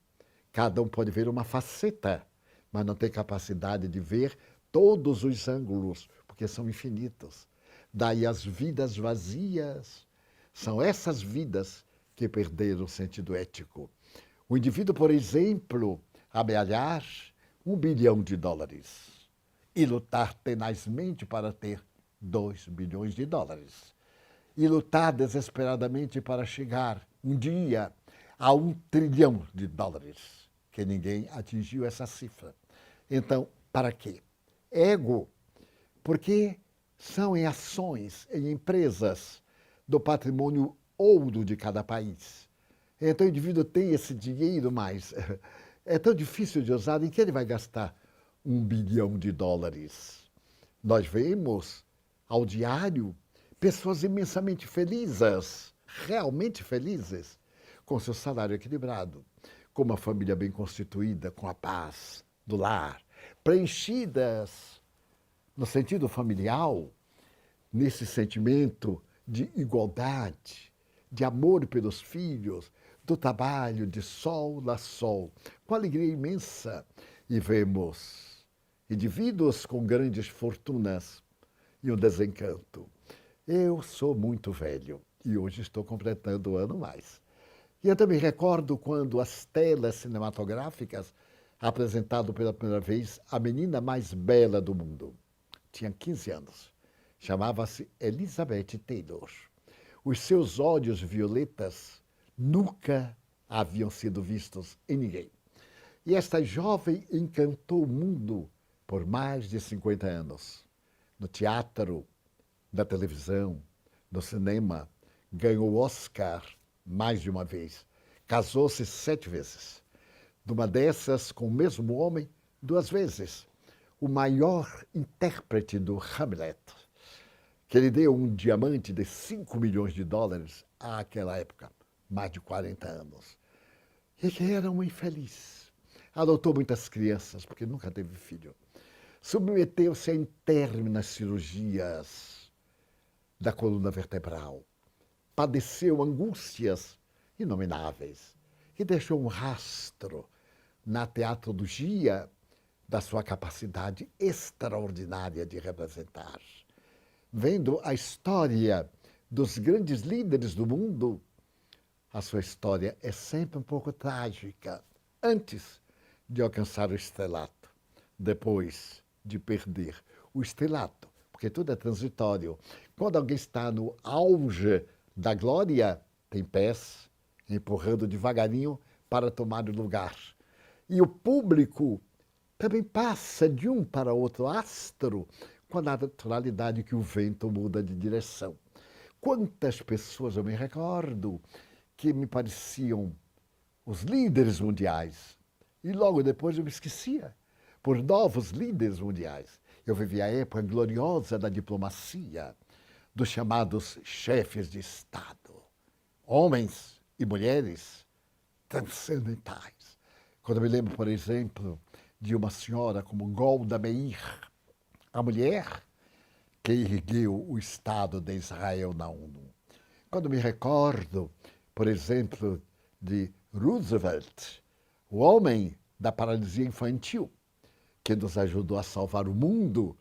Cada um pode ver uma faceta, mas não tem capacidade de ver todos os ângulos, porque são infinitos. Daí as vidas vazias. São essas vidas que perderam o sentido ético. O indivíduo, por exemplo, amealhar $1 bilhão e lutar tenazmente para ter $2 bilhões e lutar desesperadamente para chegar um dia a $1 trilhão, que ninguém atingiu essa cifra. Então, para quê? Ego, porque são em ações, em empresas do patrimônio ouro de cada país. Então o indivíduo tem esse dinheiro, mas é tão difícil de usar, em que ele vai gastar $1 bilhão? Nós vemos ao diário pessoas imensamente felizes, realmente felizes, com seu salário equilibrado, com uma família bem constituída, com a paz do lar, preenchidas no sentido familiar, nesse sentimento de igualdade, de amor pelos filhos, do trabalho de sol a sol, com alegria imensa. E vemos indivíduos com grandes fortunas e um desencanto. Eu sou muito velho e hoje estou completando um ano mais. E eu também recordo quando as telas cinematográficas apresentaram pela primeira vez a menina mais bela do mundo. Tinha 15 anos. Chamava-se Elizabeth Taylor. Os seus olhos violetas nunca haviam sido vistos em ninguém. E esta jovem encantou o mundo por mais de 50 anos. No teatro, na televisão, no cinema, ganhou o Oscar mais de uma vez. Casou-se 7 vezes. Numa dessas, com o mesmo homem, 2 vezes. O maior intérprete do Hamlet, que ele deu um diamante de 5 milhões de dólares àquela época, mais de 40 anos. E que era um infeliz. Adotou muitas crianças, porque nunca teve filho. Submeteu-se a intermináveis cirurgias da coluna vertebral. Padeceu angústias inomináveis e deixou um rastro na teatrologia da sua capacidade extraordinária de representar. Vendo a história dos grandes líderes do mundo, a sua história é sempre um pouco trágica, antes de alcançar o estrelato, depois de perder o estrelato, porque tudo é transitório. Quando alguém está no auge da glória, tem pés empurrando devagarinho para tomar o lugar. E o público também passa de um para outro astro com a naturalidade que o vento muda de direção. Quantas pessoas eu me recordo que me pareciam os líderes mundiais e logo depois eu me esquecia por novos líderes mundiais. Eu vivi a época gloriosa da diplomacia, dos chamados chefes de Estado, homens e mulheres transcendentais. Quando eu me lembro, por exemplo, de uma senhora como Golda Meir, a mulher que ergueu o Estado de Israel na ONU. Quando me recordo, por exemplo, de Roosevelt, o homem da paralisia infantil, que nos ajudou a salvar o mundo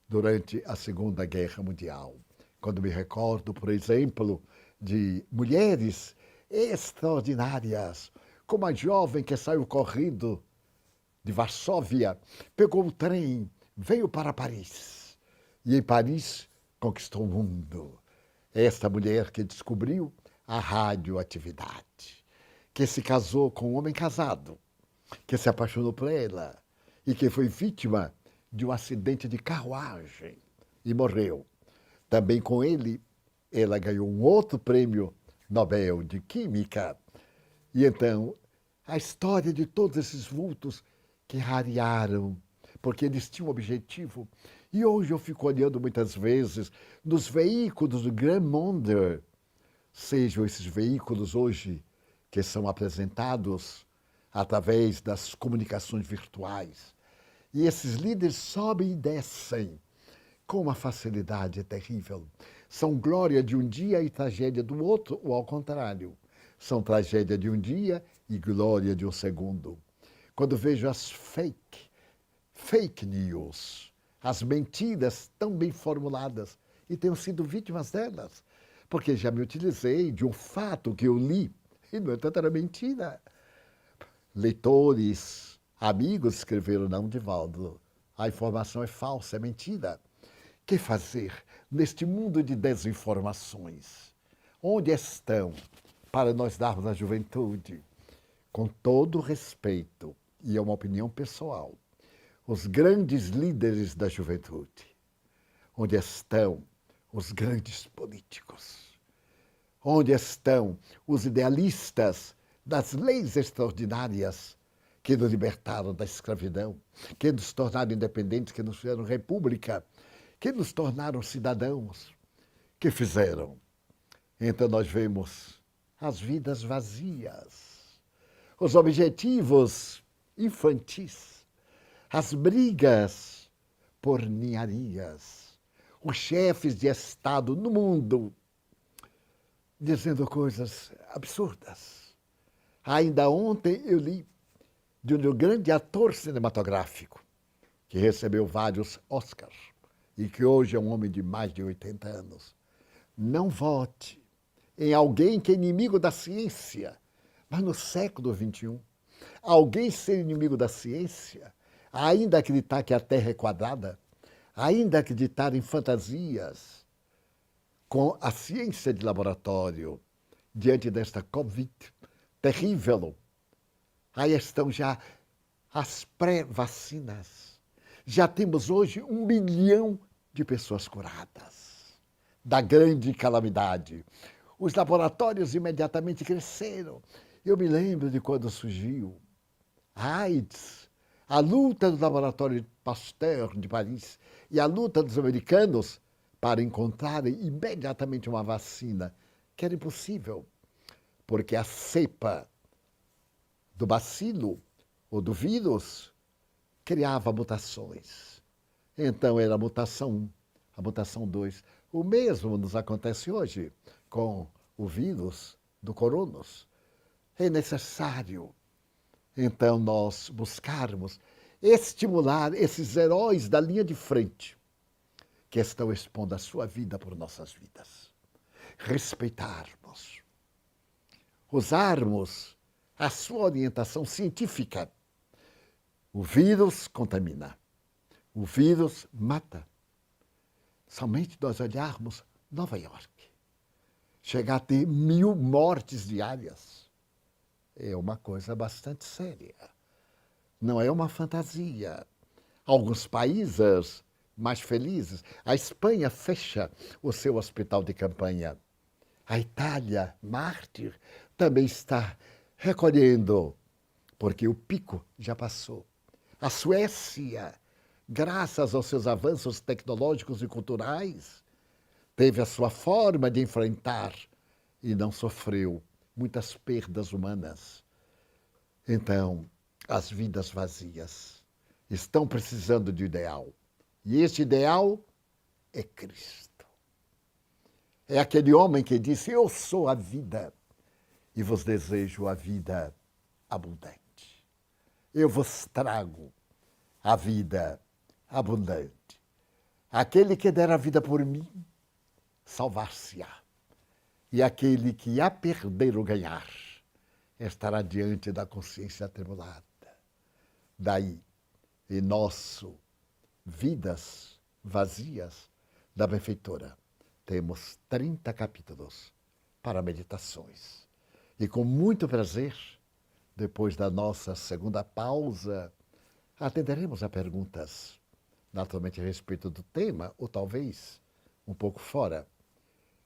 durante a Segunda Guerra Mundial. Quando me recordo, por exemplo, de mulheres extraordinárias, como a jovem que saiu correndo de Varsóvia, pegou o trem, veio para Paris e em Paris conquistou o mundo. Esta mulher que descobriu a radioatividade, que se casou com um homem casado, que se apaixonou por ela e que foi vítima de um acidente de carruagem e morreu. Também com ele, ela ganhou um outro prêmio Nobel de Química. E então, a história de todos esses vultos que rarearam, porque eles tinham um objetivo. E hoje eu fico olhando muitas vezes nos veículos do Grand Monde, sejam esses veículos hoje que são apresentados através das comunicações virtuais. E esses líderes sobem e descem com uma facilidade terrível. São glória de um dia e tragédia do outro, ou ao contrário. São tragédia de um dia e glória de um segundo. Quando vejo as fake news, as mentiras tão bem formuladas, e tenho sido vítimas delas, porque já me utilizei de um fato que eu li, e no entanto era mentira. Leitores, amigos escreveram, não, Divaldo, a informação é falsa, é mentira. O que fazer neste mundo de desinformações? Onde estão, para nós darmos à juventude, com todo respeito, e é uma opinião pessoal, os grandes líderes da juventude? Onde estão os grandes políticos? Onde estão os idealistas das leis extraordinárias que nos libertaram da escravidão, que nos tornaram independentes, que nos fizeram república, que nos tornaram cidadãos? Que fizeram? Então nós vemos as vidas vazias, os objetivos infantis, as brigas por ninharias, os chefes de Estado no mundo dizendo coisas absurdas. Ainda ontem eu li de um grande ator cinematográfico que recebeu vários Oscars e que hoje é um homem de mais de 80 anos. Não vote em alguém que é inimigo da ciência, mas no século XXI, alguém ser inimigo da ciência, ainda acreditar que a Terra é quadrada, ainda acreditar em fantasias com a ciência de laboratório, diante desta Covid terrível. Aí estão já as pré-vacinas. Já temos hoje 1 milhão de pessoas curadas da grande calamidade. Os laboratórios imediatamente cresceram. Eu me lembro de quando surgiu a AIDS, a luta do laboratório Pasteur de Paris e a luta dos americanos para encontrarem imediatamente uma vacina, que era impossível, porque a cepa do bacilo ou do vírus criava mutações. Então era a mutação 1, a mutação 2. O mesmo nos acontece hoje com o vírus do coronavírus. É necessário, então, nós buscarmos estimular esses heróis da linha de frente que estão expondo a sua vida por nossas vidas. Respeitarmos, usarmos a sua orientação científica. O vírus contamina, o vírus mata. Somente nós olharmos Nova York, chegar a ter 1000 mortes diárias, é uma coisa bastante séria. Não é uma fantasia. Alguns países mais felizes, a Espanha fecha o seu hospital de campanha. A Itália, mártir, também está recolhendo, porque o pico já passou. A Suécia, graças aos seus avanços tecnológicos e culturais, teve a sua forma de enfrentar e não sofreu muitas perdas humanas. Então, as vidas vazias estão precisando de ideal. E este ideal é Cristo. É aquele homem que disse: eu sou a vida e vos desejo a vida abundante. Eu vos trago a vida abundante. Aquele que der a vida por mim, salvar-se-á. E aquele que a perder ou ganhar, estará diante da consciência atribulada. Daí, em nosso Vidas Vazias da Benfeitora, temos 30 capítulos para meditações. E com muito prazer, depois da nossa segunda pausa, atenderemos a perguntas, naturalmente a respeito do tema, ou talvez um pouco fora,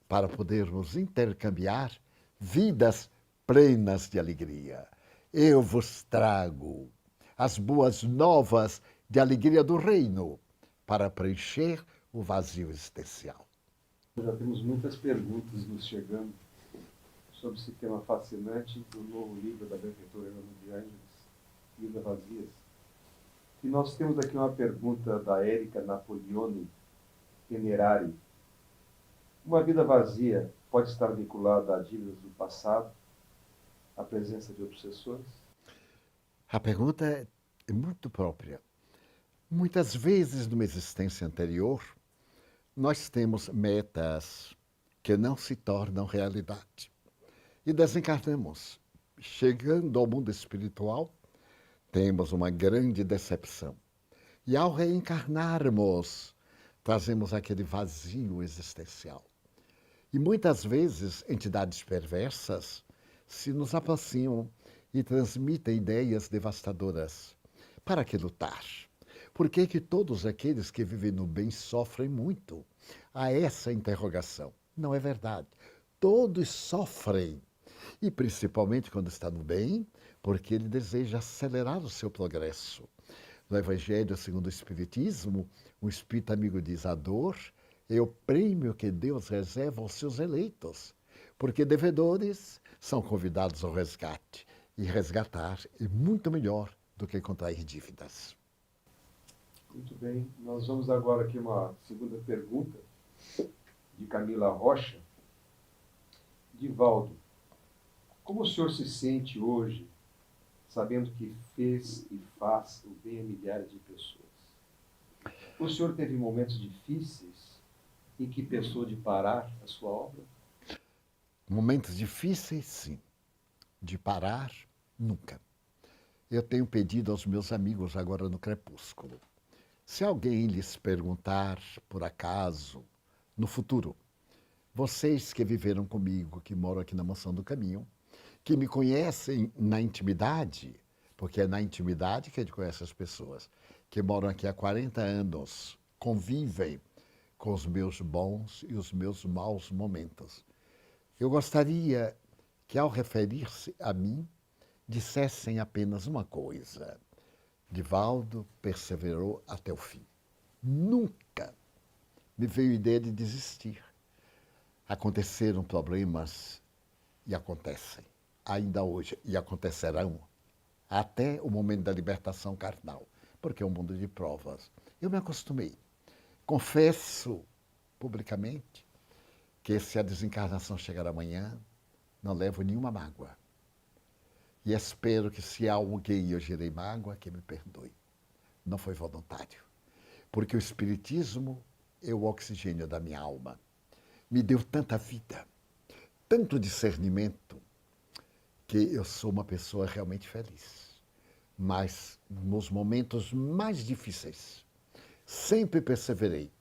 para podermos intercambiar vidas plenas de alegria. Eu vos trago as boas novas de alegria do reino para preencher o vazio existencial. Já temos muitas perguntas nos chegando sobre esse tema fascinante do novo livro da Benfeitora Joana de Ângeles, Vidas Vazias. E nós temos aqui uma pergunta da Érica Napoleone Tenerari. Uma vida vazia pode estar vinculada a dívidas do passado, à presença de obsessões? A pergunta é muito própria. Muitas vezes, numa existência anterior, nós temos metas que não se tornam realidade. E desencarnamos. Chegando ao mundo espiritual, temos uma grande decepção. E ao reencarnarmos, trazemos aquele vazio existencial. E muitas vezes, entidades perversas se nos aproximam e transmitem ideias devastadoras. Para que lutar? Por que que todos aqueles que vivem no bem sofrem muito? Há essa interrogação. Não é verdade. Todos sofrem. E principalmente quando está no bem, porque ele deseja acelerar o seu progresso. No Evangelho segundo o Espiritismo, o Espírito amigo diz: a dor é o prêmio que Deus reserva aos seus eleitos, porque devedores são convidados ao resgate. E resgatar é muito melhor do que contrair dívidas. Muito bem. Nós vamos agora aqui uma segunda pergunta de Camila Rocha. Divaldo, como o senhor se sente hoje, sabendo que fez e faz o bem a milhares de pessoas? O senhor teve momentos difíceis em que pensou de parar a sua obra? Momentos difíceis, sim. De parar, nunca. Eu tenho pedido aos meus amigos agora no crepúsculo, se alguém lhes perguntar, por acaso, no futuro, vocês que viveram comigo, que moram aqui na Mansão do Caminho, que me conhecem na intimidade, porque é na intimidade que a gente conhece as pessoas, que moram aqui há 40 anos, convivem com os meus bons e os meus maus momentos. Eu gostaria que, ao referir-se a mim, dissessem apenas uma coisa: Divaldo perseverou até o fim. Nunca me veio a ideia de desistir. Aconteceram problemas e acontecem, ainda hoje, e acontecerão até o momento da libertação carnal, porque é um mundo de provas. Eu me acostumei. Confesso publicamente que se a desencarnação chegar amanhã, não levo nenhuma mágoa. E espero que se há alguém eu gerei mágoa, que me perdoe. Não foi voluntário. Porque o Espiritismo é o oxigênio da minha alma. Me deu tanta vida, tanto discernimento, que eu sou uma pessoa realmente feliz. Mas nos momentos mais difíceis, sempre perseverei.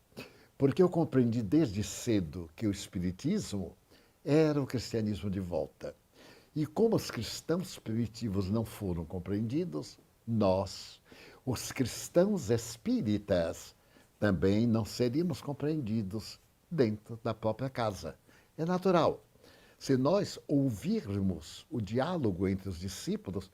Porque eu compreendi desde cedo que o Espiritismo era o cristianismo de volta. E como os cristãos primitivos não foram compreendidos, nós, os cristãos espíritas, também não seríamos compreendidos dentro da própria casa. É natural. Se nós ouvirmos o diálogo entre os discípulos,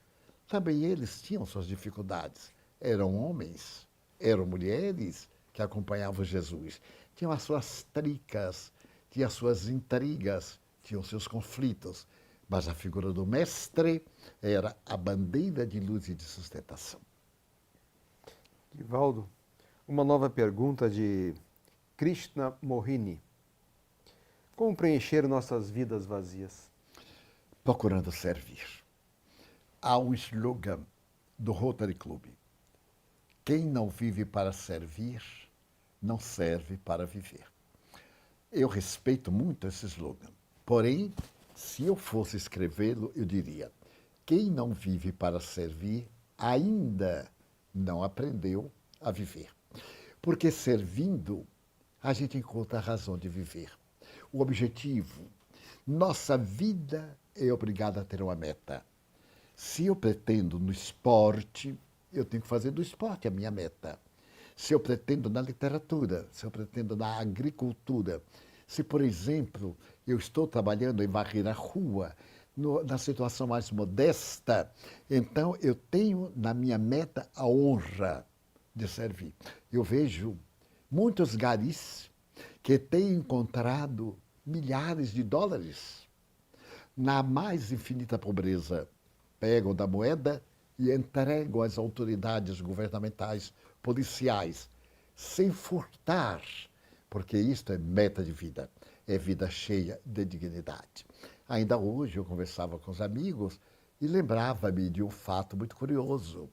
também eles tinham suas dificuldades. Eram homens, eram mulheres que acompanhavam Jesus. Tinham as suas tricas, tinham as suas intrigas, tinham seus conflitos. Mas a figura do mestre era a bandeira de luz e de sustentação. Divaldo, uma nova pergunta de Krishna Mohini. Como preencher nossas vidas vazias? Procurando servir. Há um slogan do Rotary Club. Quem não vive para servir, não serve para viver. Eu respeito muito esse slogan. Porém, se eu fosse escrevê-lo, eu diria: quem não vive para servir, ainda não aprendeu a viver. Porque servindo, a gente encontra a razão de viver. O objetivo. Nossa vida é obrigada a ter uma meta. Se eu pretendo no esporte, eu tenho que fazer do esporte a minha meta. Se eu pretendo na literatura, se eu pretendo na agricultura, se, por exemplo, eu estou trabalhando em varrer a rua, na situação mais modesta, então eu tenho na minha meta a honra de servir. Eu vejo muitos garis que têm encontrado milhares de dólares na mais infinita pobreza. Pegam da moeda e entregam às autoridades governamentais, policiais, sem furtar, porque isto é meta de vida, é vida cheia de dignidade. Ainda hoje eu conversava com os amigos e lembrava-me de um fato muito curioso,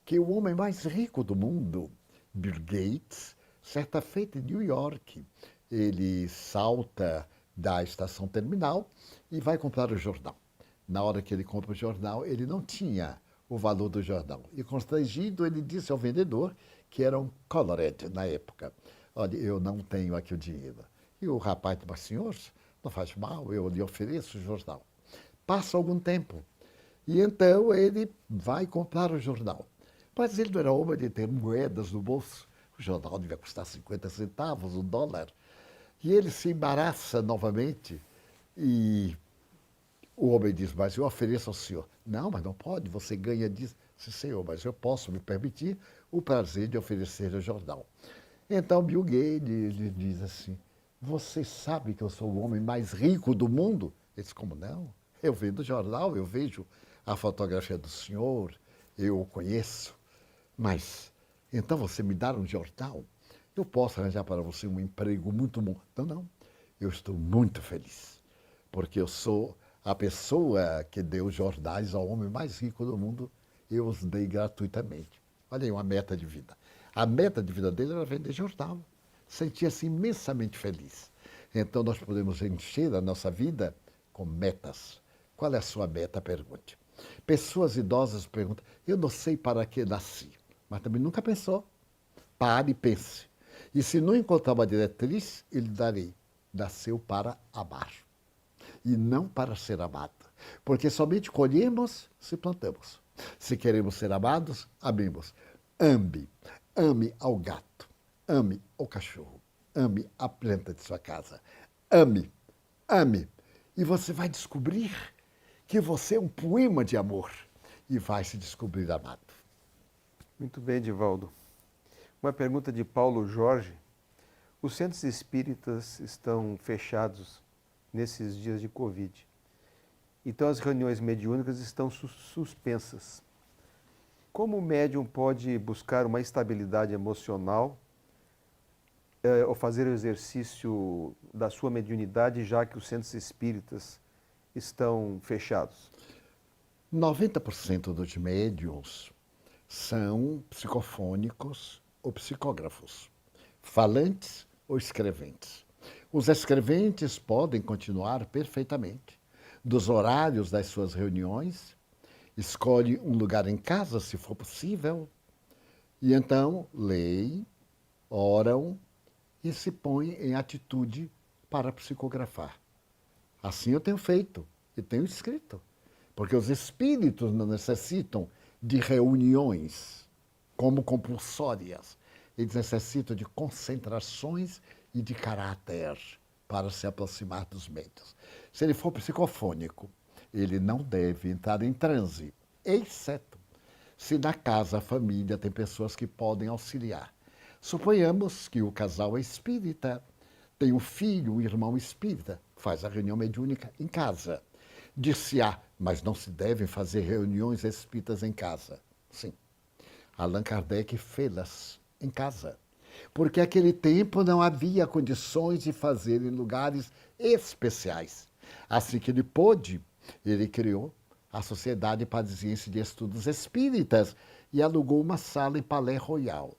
que o homem mais rico do mundo, Bill Gates, certa feita em New York, ele salta da estação terminal e vai comprar o jornal. Na hora que ele compra o jornal, ele não tinha o valor do jornal. E constrangido, ele disse ao vendedor, que era um colored na época: olha, eu não tenho aqui o dinheiro. E o rapaz disse: mas senhor, não faz mal, eu lhe ofereço o jornal. Passa algum tempo. E então ele vai comprar o jornal. Mas ele não era homem de ter moedas no bolso. O jornal devia custar 50 centavos, $1. E ele se embaraça novamente e o homem diz: mas eu ofereço ao senhor. Não, mas não pode, você ganha disso. Sim, senhor, mas eu posso me permitir o prazer de oferecer o jornal. Então Bill Gates lhe diz assim: você sabe que eu sou o homem mais rico do mundo? Ele diz: como não? Eu vendo o jornal, eu vejo a fotografia do senhor, eu o conheço. Mas, então você me dá um jornal? Eu posso arranjar para você um emprego muito bom. Não, eu estou muito feliz, porque eu sou a pessoa que deu jornais ao homem mais rico do mundo, eu os dei gratuitamente. Olha aí, uma meta de vida. A meta de vida dele era vender jornal. Sentia-se imensamente feliz. Então nós podemos encher a nossa vida com metas. Qual é a sua meta? Pergunte. Pessoas idosas perguntam: eu não sei para que nasci, mas também nunca pensou. Pare e pense. E se não encontrar uma diretriz, eu lhe darei: nasceu para amar e não para ser amado. Porque somente colhemos se plantamos. Se queremos ser amados, amemos. Ame. Ame ao gato. Ame ao cachorro. Ame a planta de sua casa. Ame. Ame. E você vai descobrir que você é um poema de amor e vai se descobrir amado. Muito bem, Divaldo. Uma pergunta de Paulo Jorge. Os centros espíritas estão fechados nesses dias de Covid. Então as reuniões mediúnicas estão suspensas. Como o médium pode buscar uma estabilidade emocional ou fazer o exercício da sua mediunidade, já que os centros espíritas estão fechados? 90% dos médiuns são psicofônicos ou psicógrafos, falantes ou escreventes. Os escreventes podem continuar perfeitamente dos horários das suas reuniões, escolhe um lugar em casa, se for possível, e então leem, oram e se põem em atitude para psicografar. Assim eu tenho feito e tenho escrito, porque os espíritos não necessitam de reuniões como compulsórias. Eles necessitam de concentrações e de caráter para se aproximar dos médiuns. Se ele for psicofônico, ele não deve entrar em transe, exceto se na casa, a família, tem pessoas que podem auxiliar. Suponhamos que o casal é espírita, tem um filho, um irmão espírita, faz a reunião mediúnica em casa. Dir-se-á, mas não se devem fazer reuniões espíritas em casa. Sim, Allan Kardec fê-las em casa, porque naquele tempo não havia condições de fazer em lugares especiais. Assim que ele pôde, ele criou a Sociedade Parisiense de Estudos Espíritas e alugou uma sala em Palais Royal.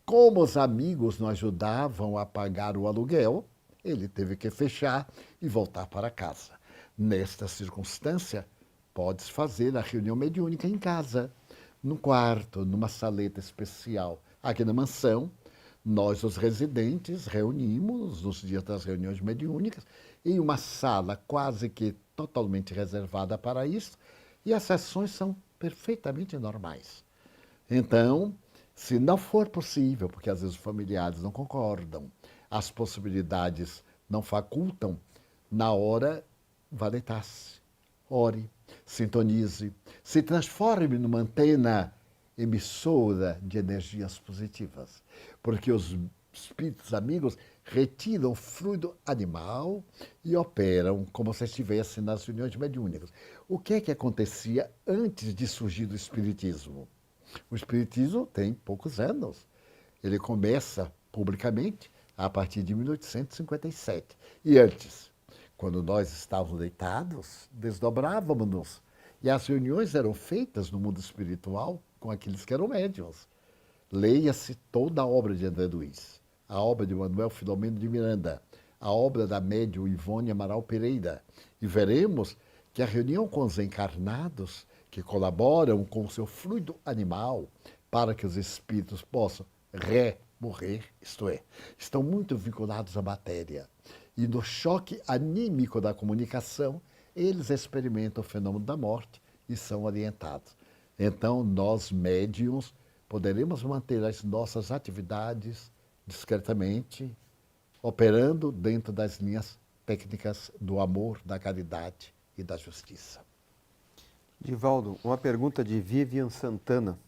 Como os amigos não ajudavam a pagar o aluguel, ele teve que fechar e voltar para casa. Nesta circunstância, pode-se fazer a reunião mediúnica em casa, num quarto, numa saleta especial. Aqui na mansão, nós, os residentes, reunimos nos dias das reuniões mediúnicas em uma sala quase que totalmente reservada para isso, e as sessões são perfeitamente normais. Então, se não for possível, porque às vezes os familiares não concordam, as possibilidades não facultam, na hora, vá deitar-se, ore, sintonize, se transforme numa antena emissora de energias positivas, porque os espíritos amigos retiram o fluido animal e operam como se estivessem nas reuniões mediúnicas. O que é que acontecia antes de surgir o espiritismo? O espiritismo tem poucos anos. Ele começa publicamente a partir de 1857. E antes, quando nós estávamos deitados, desdobrávamos-nos. E as reuniões eram feitas no mundo espiritual com aqueles que eram médiuns. Leia-se toda a obra de André Luiz, a obra de Manuel Filomeno de Miranda, a obra da médium Ivone Amaral Pereira, e veremos que a reunião com os encarnados, que colaboram com o seu fluido animal para que os espíritos possam morrer, isto é, estão muito vinculados à matéria. E no choque anímico da comunicação, eles experimentam o fenômeno da morte e são orientados. Então, nós, médiuns, poderemos manter as nossas atividades discretamente, operando dentro das linhas técnicas do amor, da caridade e da justiça. Divaldo, uma pergunta de Vivian Santana.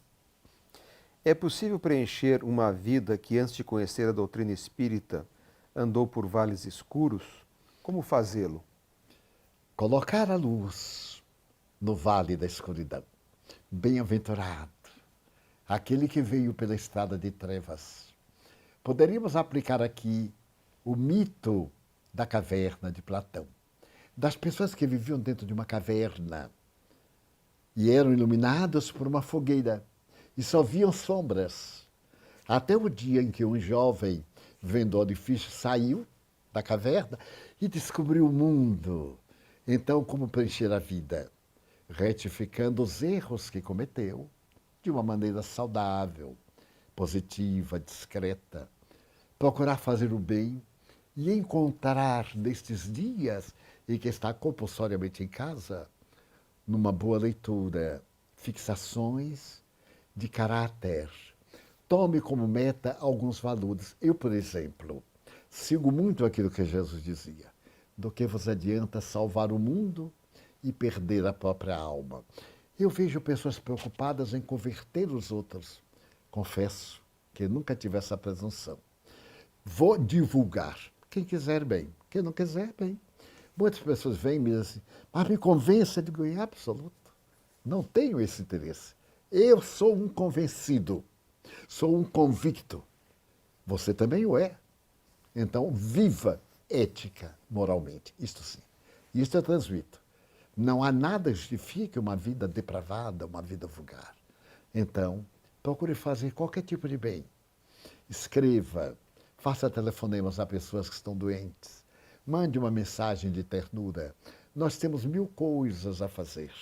É possível preencher uma vida que, antes de conhecer a doutrina espírita, andou por vales escuros? Como fazê-lo? Colocar a luz no vale da escuridão. Bem-aventurado aquele que veio pela estrada de trevas. Poderíamos aplicar aqui o mito da caverna de Platão, das pessoas que viviam dentro de uma caverna e eram iluminados por uma fogueira e só viam sombras. Até o dia em que um jovem, vendo o orifício, saiu da caverna e descobriu o mundo. Então, como preencher a vida? Retificando os erros que cometeu de uma maneira saudável, positiva, discreta. Procurar fazer o bem e encontrar nestes dias em que está compulsoriamente em casa, numa boa leitura, fixações de caráter. Tome como meta alguns valores. Eu, por exemplo, sigo muito aquilo que Jesus dizia. Do que vos adianta salvar o mundo e perder a própria alma? Eu vejo pessoas preocupadas em converter os outros. Confesso que nunca tive essa presunção. Vou divulgar. Quem quiser, bem. Quem não quiser, bem. Muitas pessoas vêm e me dizem assim, mas me convença de ganhar absoluto. Não tenho esse interesse. Eu sou um convencido, sou um convicto. Você também o é. Então, viva ética, moralmente. Isto sim. Isto eu transmito. Não há nada que justifique uma vida depravada, uma vida vulgar. Então, procure fazer qualquer tipo de bem. Escreva, faça telefonemas a pessoas que estão doentes, mande uma mensagem de ternura. Nós temos 1000 coisas a fazer.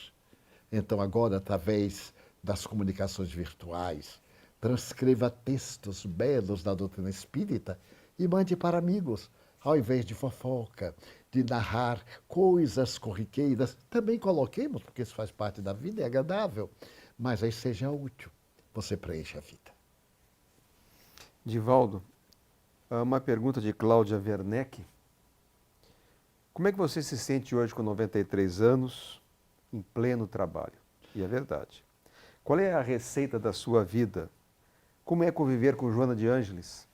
Então, agora, através das comunicações virtuais, transcreva textos belos da doutrina espírita e mande para amigos, ao invés de fofoca, de narrar coisas corriqueiras. Também coloquemos, porque isso faz parte da vida, é agradável, mas aí seja útil. Você preenche a vida. Divaldo, uma pergunta de Cláudia Werneck. Como é que você se sente hoje com 93 anos, em pleno trabalho? E é verdade. Qual é a receita da sua vida? Como é conviver com Joana de Ângeles?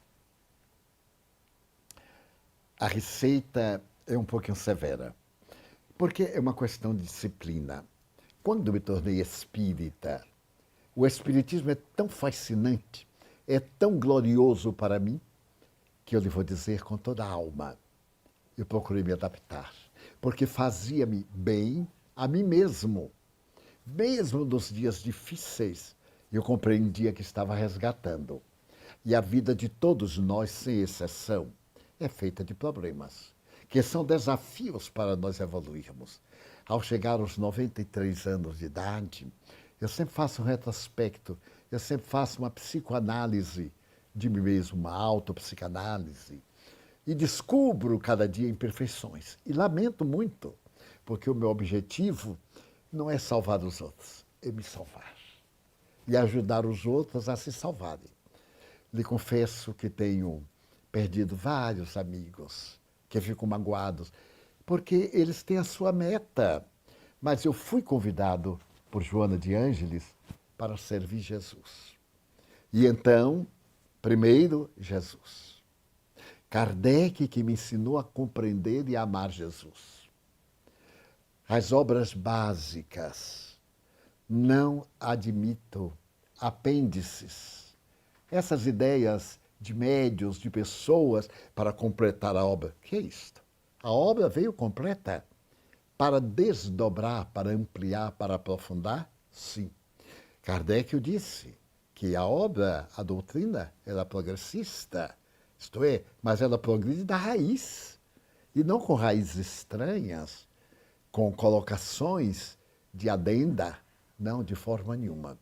A receita é um pouquinho severa, porque é uma questão de disciplina. Quando me tornei espírita, o espiritismo é tão fascinante, é tão glorioso para mim, que eu lhe vou dizer com toda a alma. Eu procurei me adaptar, porque fazia-me bem a mim mesmo. Mesmo nos dias difíceis, eu compreendia que estava resgatando. E a vida de todos nós, sem exceção, é feita de problemas, que são desafios para nós evoluirmos. Ao chegar aos 93 anos de idade, eu sempre faço um retrospecto, eu sempre faço uma psicoanálise de mim mesmo, uma autopsicanálise, e descubro cada dia imperfeições. E lamento muito, porque o meu objetivo não é salvar os outros, é me salvar. E ajudar os outros a se salvarem. Lhe confesso que tenho perdido vários amigos que ficam magoados, porque eles têm a sua meta. Mas eu fui convidado por Joana de Ângeles para servir Jesus. E então, primeiro, Jesus. Kardec que me ensinou a compreender e a amar Jesus. As obras básicas. Não admito apêndices. Essas ideias de médios, de pessoas para completar a obra. Que é isto? A obra veio completa. Para desdobrar, para ampliar, para aprofundar? Sim. Kardec o disse, que a obra, a doutrina, era progressista. Isto é, mas ela progride da raiz. E não com raízes estranhas, com colocações de adenda, não, de forma nenhuma.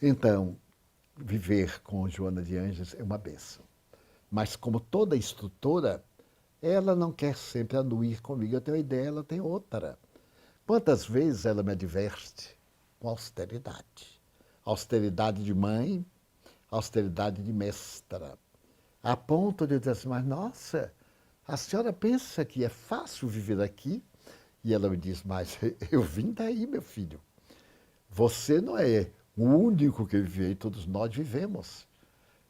Então, viver com Joana de Ângeles é uma bênção. Mas como toda instrutora, ela não quer sempre anuir comigo. Eu tenho uma ideia, ela tem outra. Quantas vezes ela me adverte? Com austeridade. Austeridade de mãe, austeridade de mestra. A ponto de dizer assim, mas nossa, a senhora pensa que é fácil viver aqui? E ela me diz, mas eu vim daí, meu filho. Você não é o único que vive, todos nós vivemos.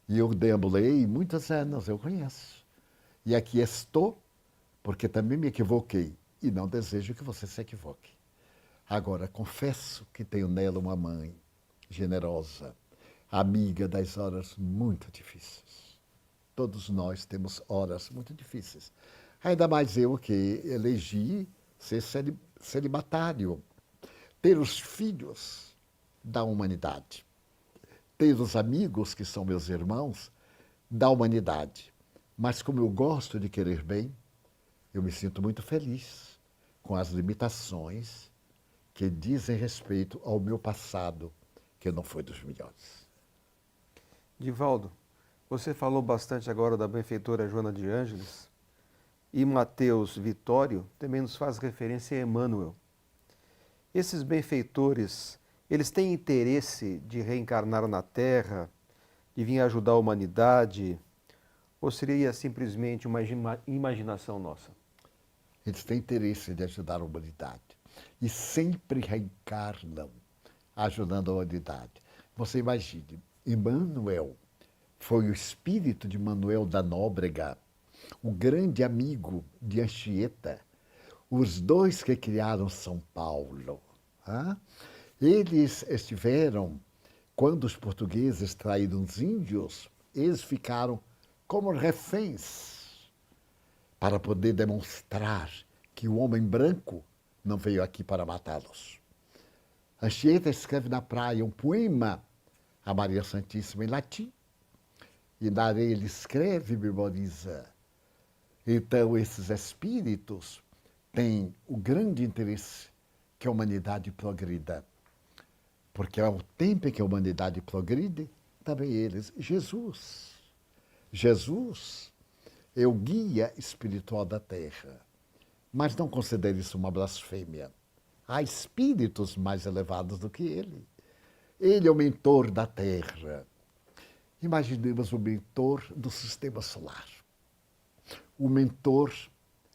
E eu deambulei muitos anos, eu conheço. E aqui estou, porque também me equivoquei. E não desejo que você se equivoque. Agora, confesso que tenho nela uma mãe generosa, amiga das horas muito difíceis. Todos nós temos horas muito difíceis. Ainda mais eu que elegi ser celibatário, ter os filhos da humanidade, ter os amigos que são meus irmãos da humanidade. Mas como eu gosto de querer bem, eu me sinto muito feliz com as limitações que dizem respeito ao meu passado, que não foi dos melhores. Divaldo, você falou bastante agora da benfeitora Joana de Ângeles e Mateus Vitório também nos faz referência a Emmanuel. Esses benfeitores, eles têm interesse de reencarnar na Terra, de vir ajudar a humanidade, ou seria simplesmente uma imaginação nossa? Eles têm interesse de ajudar a humanidade e sempre reencarnam ajudando a humanidade. Você imagine, Emmanuel foi o espírito de Manuel da Nóbrega, o grande amigo de Anchieta, os dois que criaram São Paulo. Eles estiveram, quando os portugueses traíram os índios, eles ficaram como reféns para poder demonstrar que o homem branco não veio aqui para matá-los. Anchieta escreve na praia um poema a Maria Santíssima em latim, e na areia ele escreve e memoriza. Então, esses espíritos têm o grande interesse que a humanidade progrida. Porque ao tempo em que a humanidade progride, também eles. Jesus é o guia espiritual da Terra. Mas não considere isso uma blasfêmia. Há espíritos mais elevados do que ele. Ele é o mentor da Terra. Imaginemos o mentor do Sistema Solar. O mentor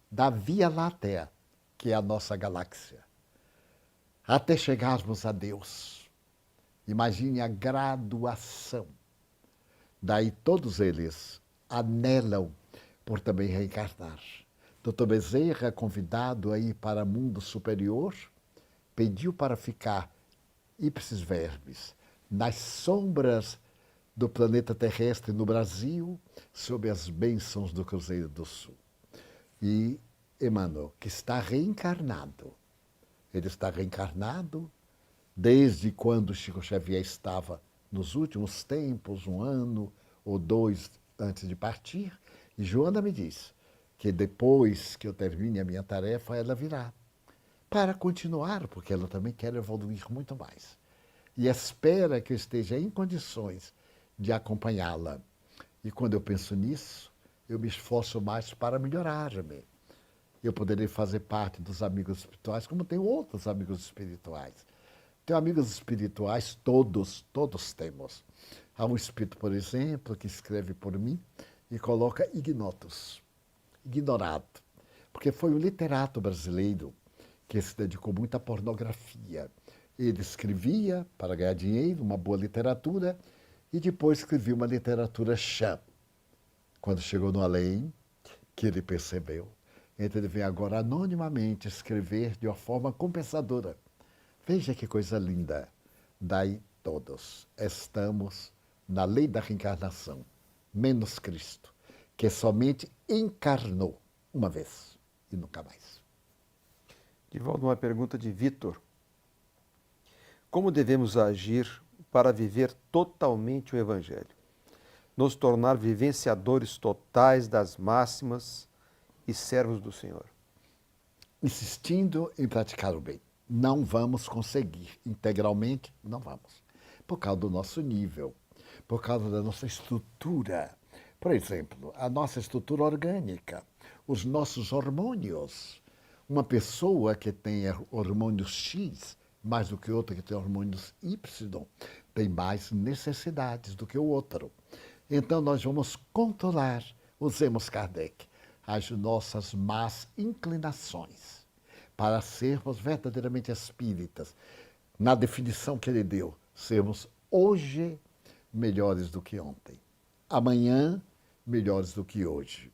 da Via Láctea, que é a nossa galáxia. Até chegarmos a Deus. Imagine a graduação. Daí todos eles anelam por também reencarnar. Dr. Bezerra, convidado a ir para o mundo superior, pediu para ficar ipsis verbis, nas sombras do planeta terrestre no Brasil, sob as bênçãos do Cruzeiro do Sul. E Emmanuel, que está reencarnado, ele está reencarnado desde quando Chico Xavier estava nos últimos tempos, 1 ano ou 2 antes de partir, e Joana me diz que depois que eu termine a minha tarefa, ela virá para continuar, porque ela também quer evoluir muito mais. E espera que eu esteja em condições de acompanhá-la. E quando eu penso nisso, eu me esforço mais para melhorar-me. Eu poderei fazer parte dos amigos espirituais, como tenho outros amigos espirituais. Tenho amigos espirituais, todos temos. Há um espírito, por exemplo, que escreve por mim e coloca ignotus, ignorado, porque foi um literato brasileiro que se dedicou muito à pornografia. Ele escrevia para ganhar dinheiro, uma boa literatura, e depois escrevia uma literatura chã. Quando chegou no além, que ele percebeu, então ele vem agora anonimamente escrever de uma forma compensadora. Veja que coisa linda. Daí todos estamos na lei da reencarnação, menos Cristo, que somente encarnou uma vez e nunca mais. Divaldo, uma pergunta de Vitor. Como devemos agir para viver totalmente o Evangelho? Nos tornar vivenciadores totais das máximas e servos do Senhor? Insistindo em praticar o bem. Não vamos conseguir integralmente, não vamos. Por causa do nosso nível, por causa da nossa estrutura. Por exemplo, a nossa estrutura orgânica, os nossos hormônios. Uma pessoa que tem hormônios X, mais do que outra que tem hormônios Y, tem mais necessidades do que o outro. Então nós vamos controlar, usemos Kardec, as nossas más inclinações para sermos verdadeiramente espíritas. Na definição que ele deu, sermos hoje melhores do que ontem, amanhã melhores do que hoje,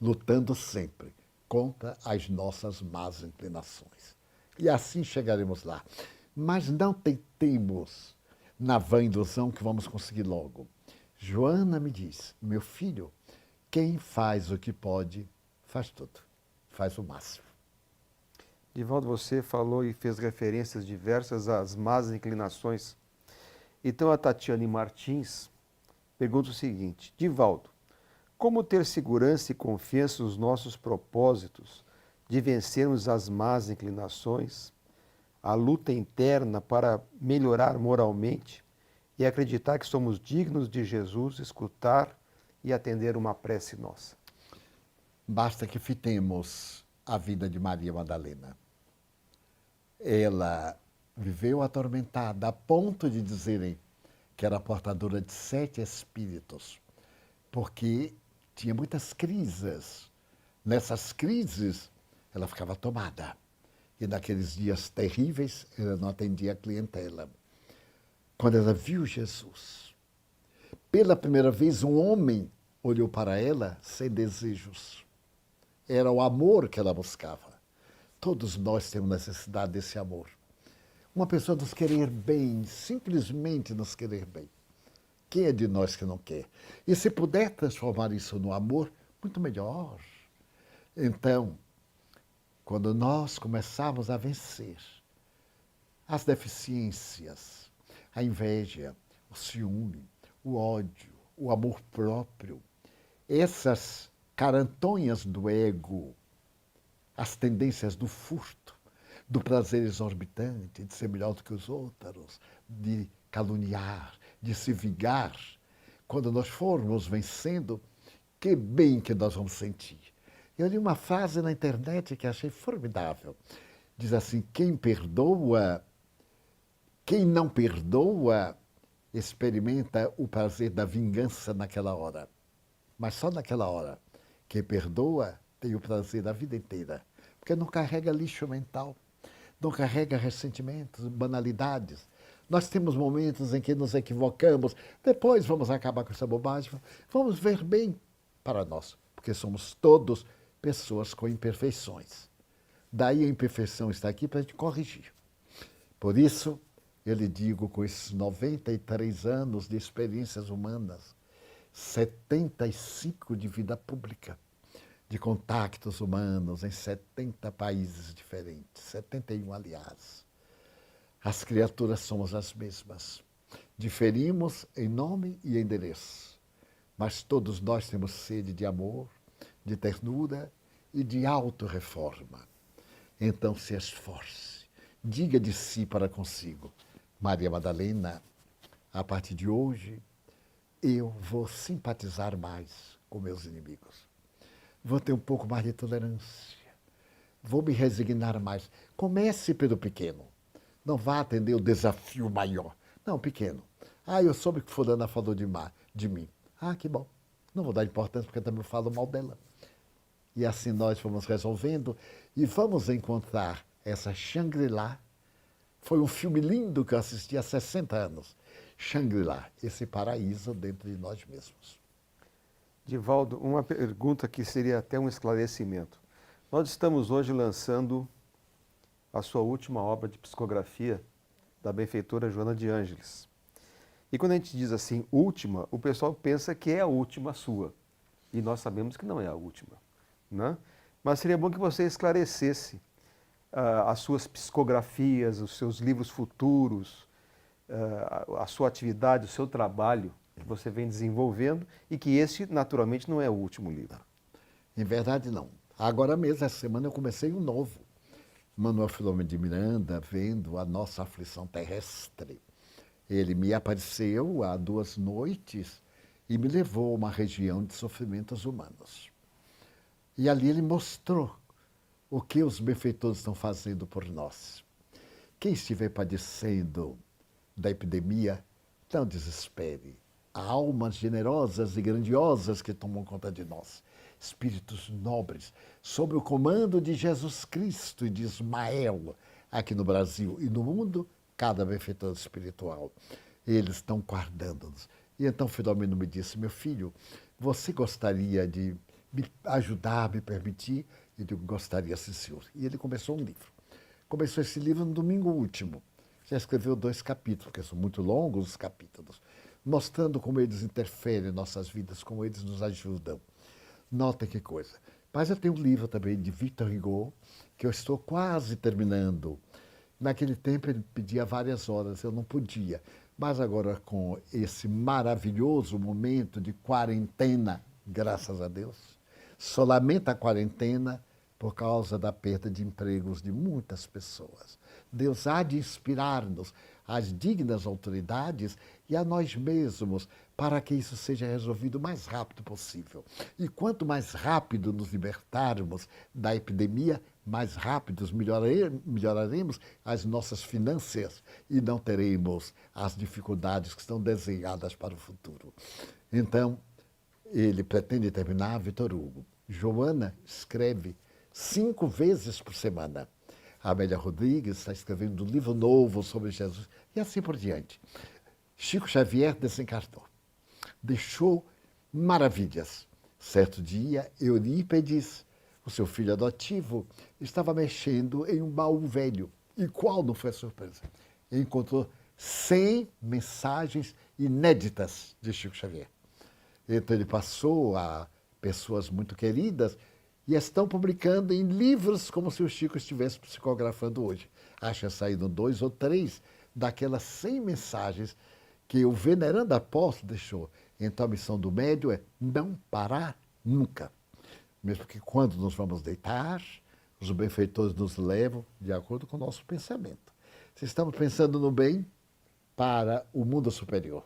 lutando sempre contra as nossas más inclinações. E assim chegaremos lá. Mas não tentemos na vã ilusão que vamos conseguir logo. Joana me diz, meu filho, quem faz o que pode, faz tudo, faz o máximo. Divaldo, você falou e fez referências diversas às más inclinações. Então a Tatiane Martins pergunta o seguinte: Divaldo, como ter segurança e confiança nos nossos propósitos de vencermos as más inclinações, a luta interna para melhorar moralmente e acreditar que somos dignos de Jesus, escutar e atender uma prece nossa? Basta que fitemos a vida de Maria Madalena. Ela viveu atormentada a ponto de dizerem que era portadora de 7 espíritos, porque tinha muitas crises. Nessas crises, ela ficava tomada. E naqueles dias terríveis, ela não atendia a clientela. Quando ela viu Jesus, Pela primeira vez, um homem olhou para ela sem desejos. Era o amor que ela buscava. Todos nós temos necessidade desse amor. Uma pessoa nos querer bem, simplesmente nos querer bem. Quem é de nós que não quer? E se puder transformar isso no amor, muito melhor. Então, quando nós começarmos a vencer as deficiências, a inveja, o ciúme, o ódio, o amor próprio, essas carantonhas do ego, as tendências do furto, do prazer exorbitante, de ser melhor do que os outros, de caluniar, de se vingar, quando nós formos vencendo, que bem que nós vamos sentir. Eu li uma frase na internet que achei formidável. Diz assim: quem não perdoa, experimenta o prazer da vingança naquela hora. Mas só naquela hora. Quem perdoa tem o prazer da vida inteira. Porque não carrega lixo mental, não carrega ressentimentos, banalidades. Nós temos momentos em que nos equivocamos, depois vamos acabar com essa bobagem, vamos ver bem para nós, porque somos todos pessoas com imperfeições. Daí a imperfeição está aqui para a gente corrigir. Por isso, eu lhe digo, com esses 93 anos de experiências humanas, 75 de vida pública, de contactos humanos em 70 países diferentes, 71, aliás. As criaturas somos as mesmas. Diferimos em nome e endereço, mas todos nós temos sede de amor, de ternura e de autorreforma. Então se esforce, diga de si para consigo: Maria Madalena, a partir de hoje, eu vou simpatizar mais com meus inimigos. Vou ter um pouco mais de tolerância. Vou me resignar mais. Comece pelo pequeno. Não vá atender o desafio maior. Não, pequeno. Eu soube que fulana falou de mim. Que bom. Não vou dar importância porque também falo mal dela. E assim nós vamos resolvendo e vamos encontrar essa Shangri-La. Foi um filme lindo que eu assisti há 60 anos. Shangri-La, esse paraíso dentro de nós mesmos. Divaldo, uma pergunta que seria até um esclarecimento. Nós estamos hoje lançando a sua última obra de psicografia da benfeitora Joana de Ângeles. E quando a gente diz assim, última, o pessoal pensa que é a última sua. E nós sabemos que não é a última, né? Mas seria bom que você esclarecesse as suas psicografias, os seus livros futuros, a sua atividade, o seu trabalho que você vem desenvolvendo e que esse, naturalmente, não é o último livro. Em verdade, não. Agora mesmo, essa semana, eu comecei um novo. Manuel Filomeno de Miranda, vendo a nossa aflição terrestre. Ele me apareceu há 2 noites e me levou a uma região de sofrimentos humanos. E ali ele mostrou o que os benfeitores estão fazendo por nós. Quem estiver padecendo da epidemia, não desespere. Há almas generosas e grandiosas que tomam conta de nós. Espíritos nobres, sob o comando de Jesus Cristo e de Ismael, aqui no Brasil e no mundo, cada benfeitor espiritual. Eles estão guardando-nos. E então Filomeno me disse: meu filho, você gostaria de me ajudar, me permitir? Eu digo: gostaria, sim, senhor. E ele começou um livro. Começou esse livro no domingo último. Já escreveu 2 capítulos, porque são muito longos os capítulos, mostrando como eles interferem em nossas vidas, como eles nos ajudam. Nota que coisa. Mas eu tenho um livro também de Victor Hugo, que eu estou quase terminando. Naquele tempo ele pedia várias horas, eu não podia. Mas agora, com esse maravilhoso momento de quarentena, graças a Deus, só lamento a quarentena por causa da perda de empregos de muitas pessoas. Deus há de inspirar-nos, às dignas autoridades e a nós mesmos, para que isso seja resolvido o mais rápido possível. E quanto mais rápido nos libertarmos da epidemia, mais rápidos melhoraremos as nossas finanças e não teremos as dificuldades que estão desenhadas para o futuro. Então, ele pretende terminar, Vitor Hugo. Joana escreve 5 vezes por semana. A Amélia Rodrigues está escrevendo um livro novo sobre Jesus e assim por diante. Chico Xavier desencarnou. deixou maravilhas. Certo dia, Eurípedes, o seu filho adotivo, estava mexendo em um baú velho. E qual não foi a surpresa? Ele encontrou 100 mensagens inéditas de Chico Xavier. Então ele passou a pessoas muito queridas e estão publicando em livros como se o Chico estivesse psicografando hoje. Acho que saíram 2 ou 3 daquelas 100 mensagens que o venerando apóstolo deixou. Então a missão do médium é não parar nunca. Mesmo que quando nos vamos deitar, os benfeitores nos levam de acordo com o nosso pensamento. Se estamos pensando no bem, para o mundo superior.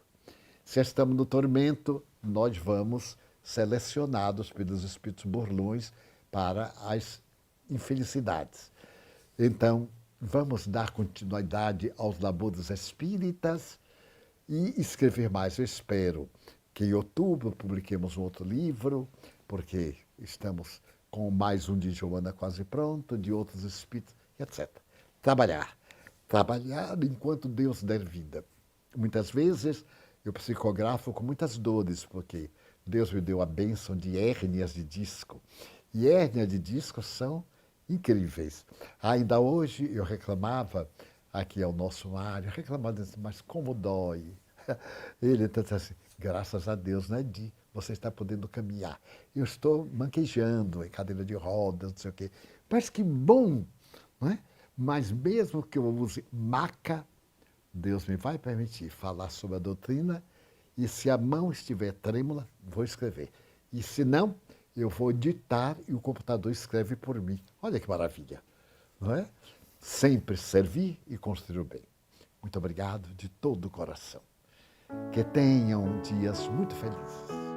Se estamos no tormento, nós vamos selecionados pelos espíritos burlões para as infelicidades. Então, vamos dar continuidade aos labores espíritas e escrever mais. Eu espero que em outubro publiquemos um outro livro, porque estamos com mais um de Joana quase pronto, de outros espíritos, etc. Trabalhar enquanto Deus der vida. Muitas vezes eu psicografo com muitas dores, porque Deus me deu a bênção de hérnias de disco. E hérnias de disco são incríveis. Ainda hoje eu reclamava, aqui é o nosso Mário, reclamava, mas como dói. Ele então disse assim, graças a Deus, né, Di? Você está podendo caminhar. Eu estou manquejando em cadeira de rodas, não sei o quê. Mas que bom, não é? Mas mesmo que eu use maca, Deus me vai permitir falar sobre a doutrina e se a mão estiver trêmula, vou escrever. E se não, eu vou ditar e o computador escreve por mim. Olha que maravilha, não é? Sempre servir e construir o bem. Muito obrigado de todo o coração. Que tenham dias muito felizes.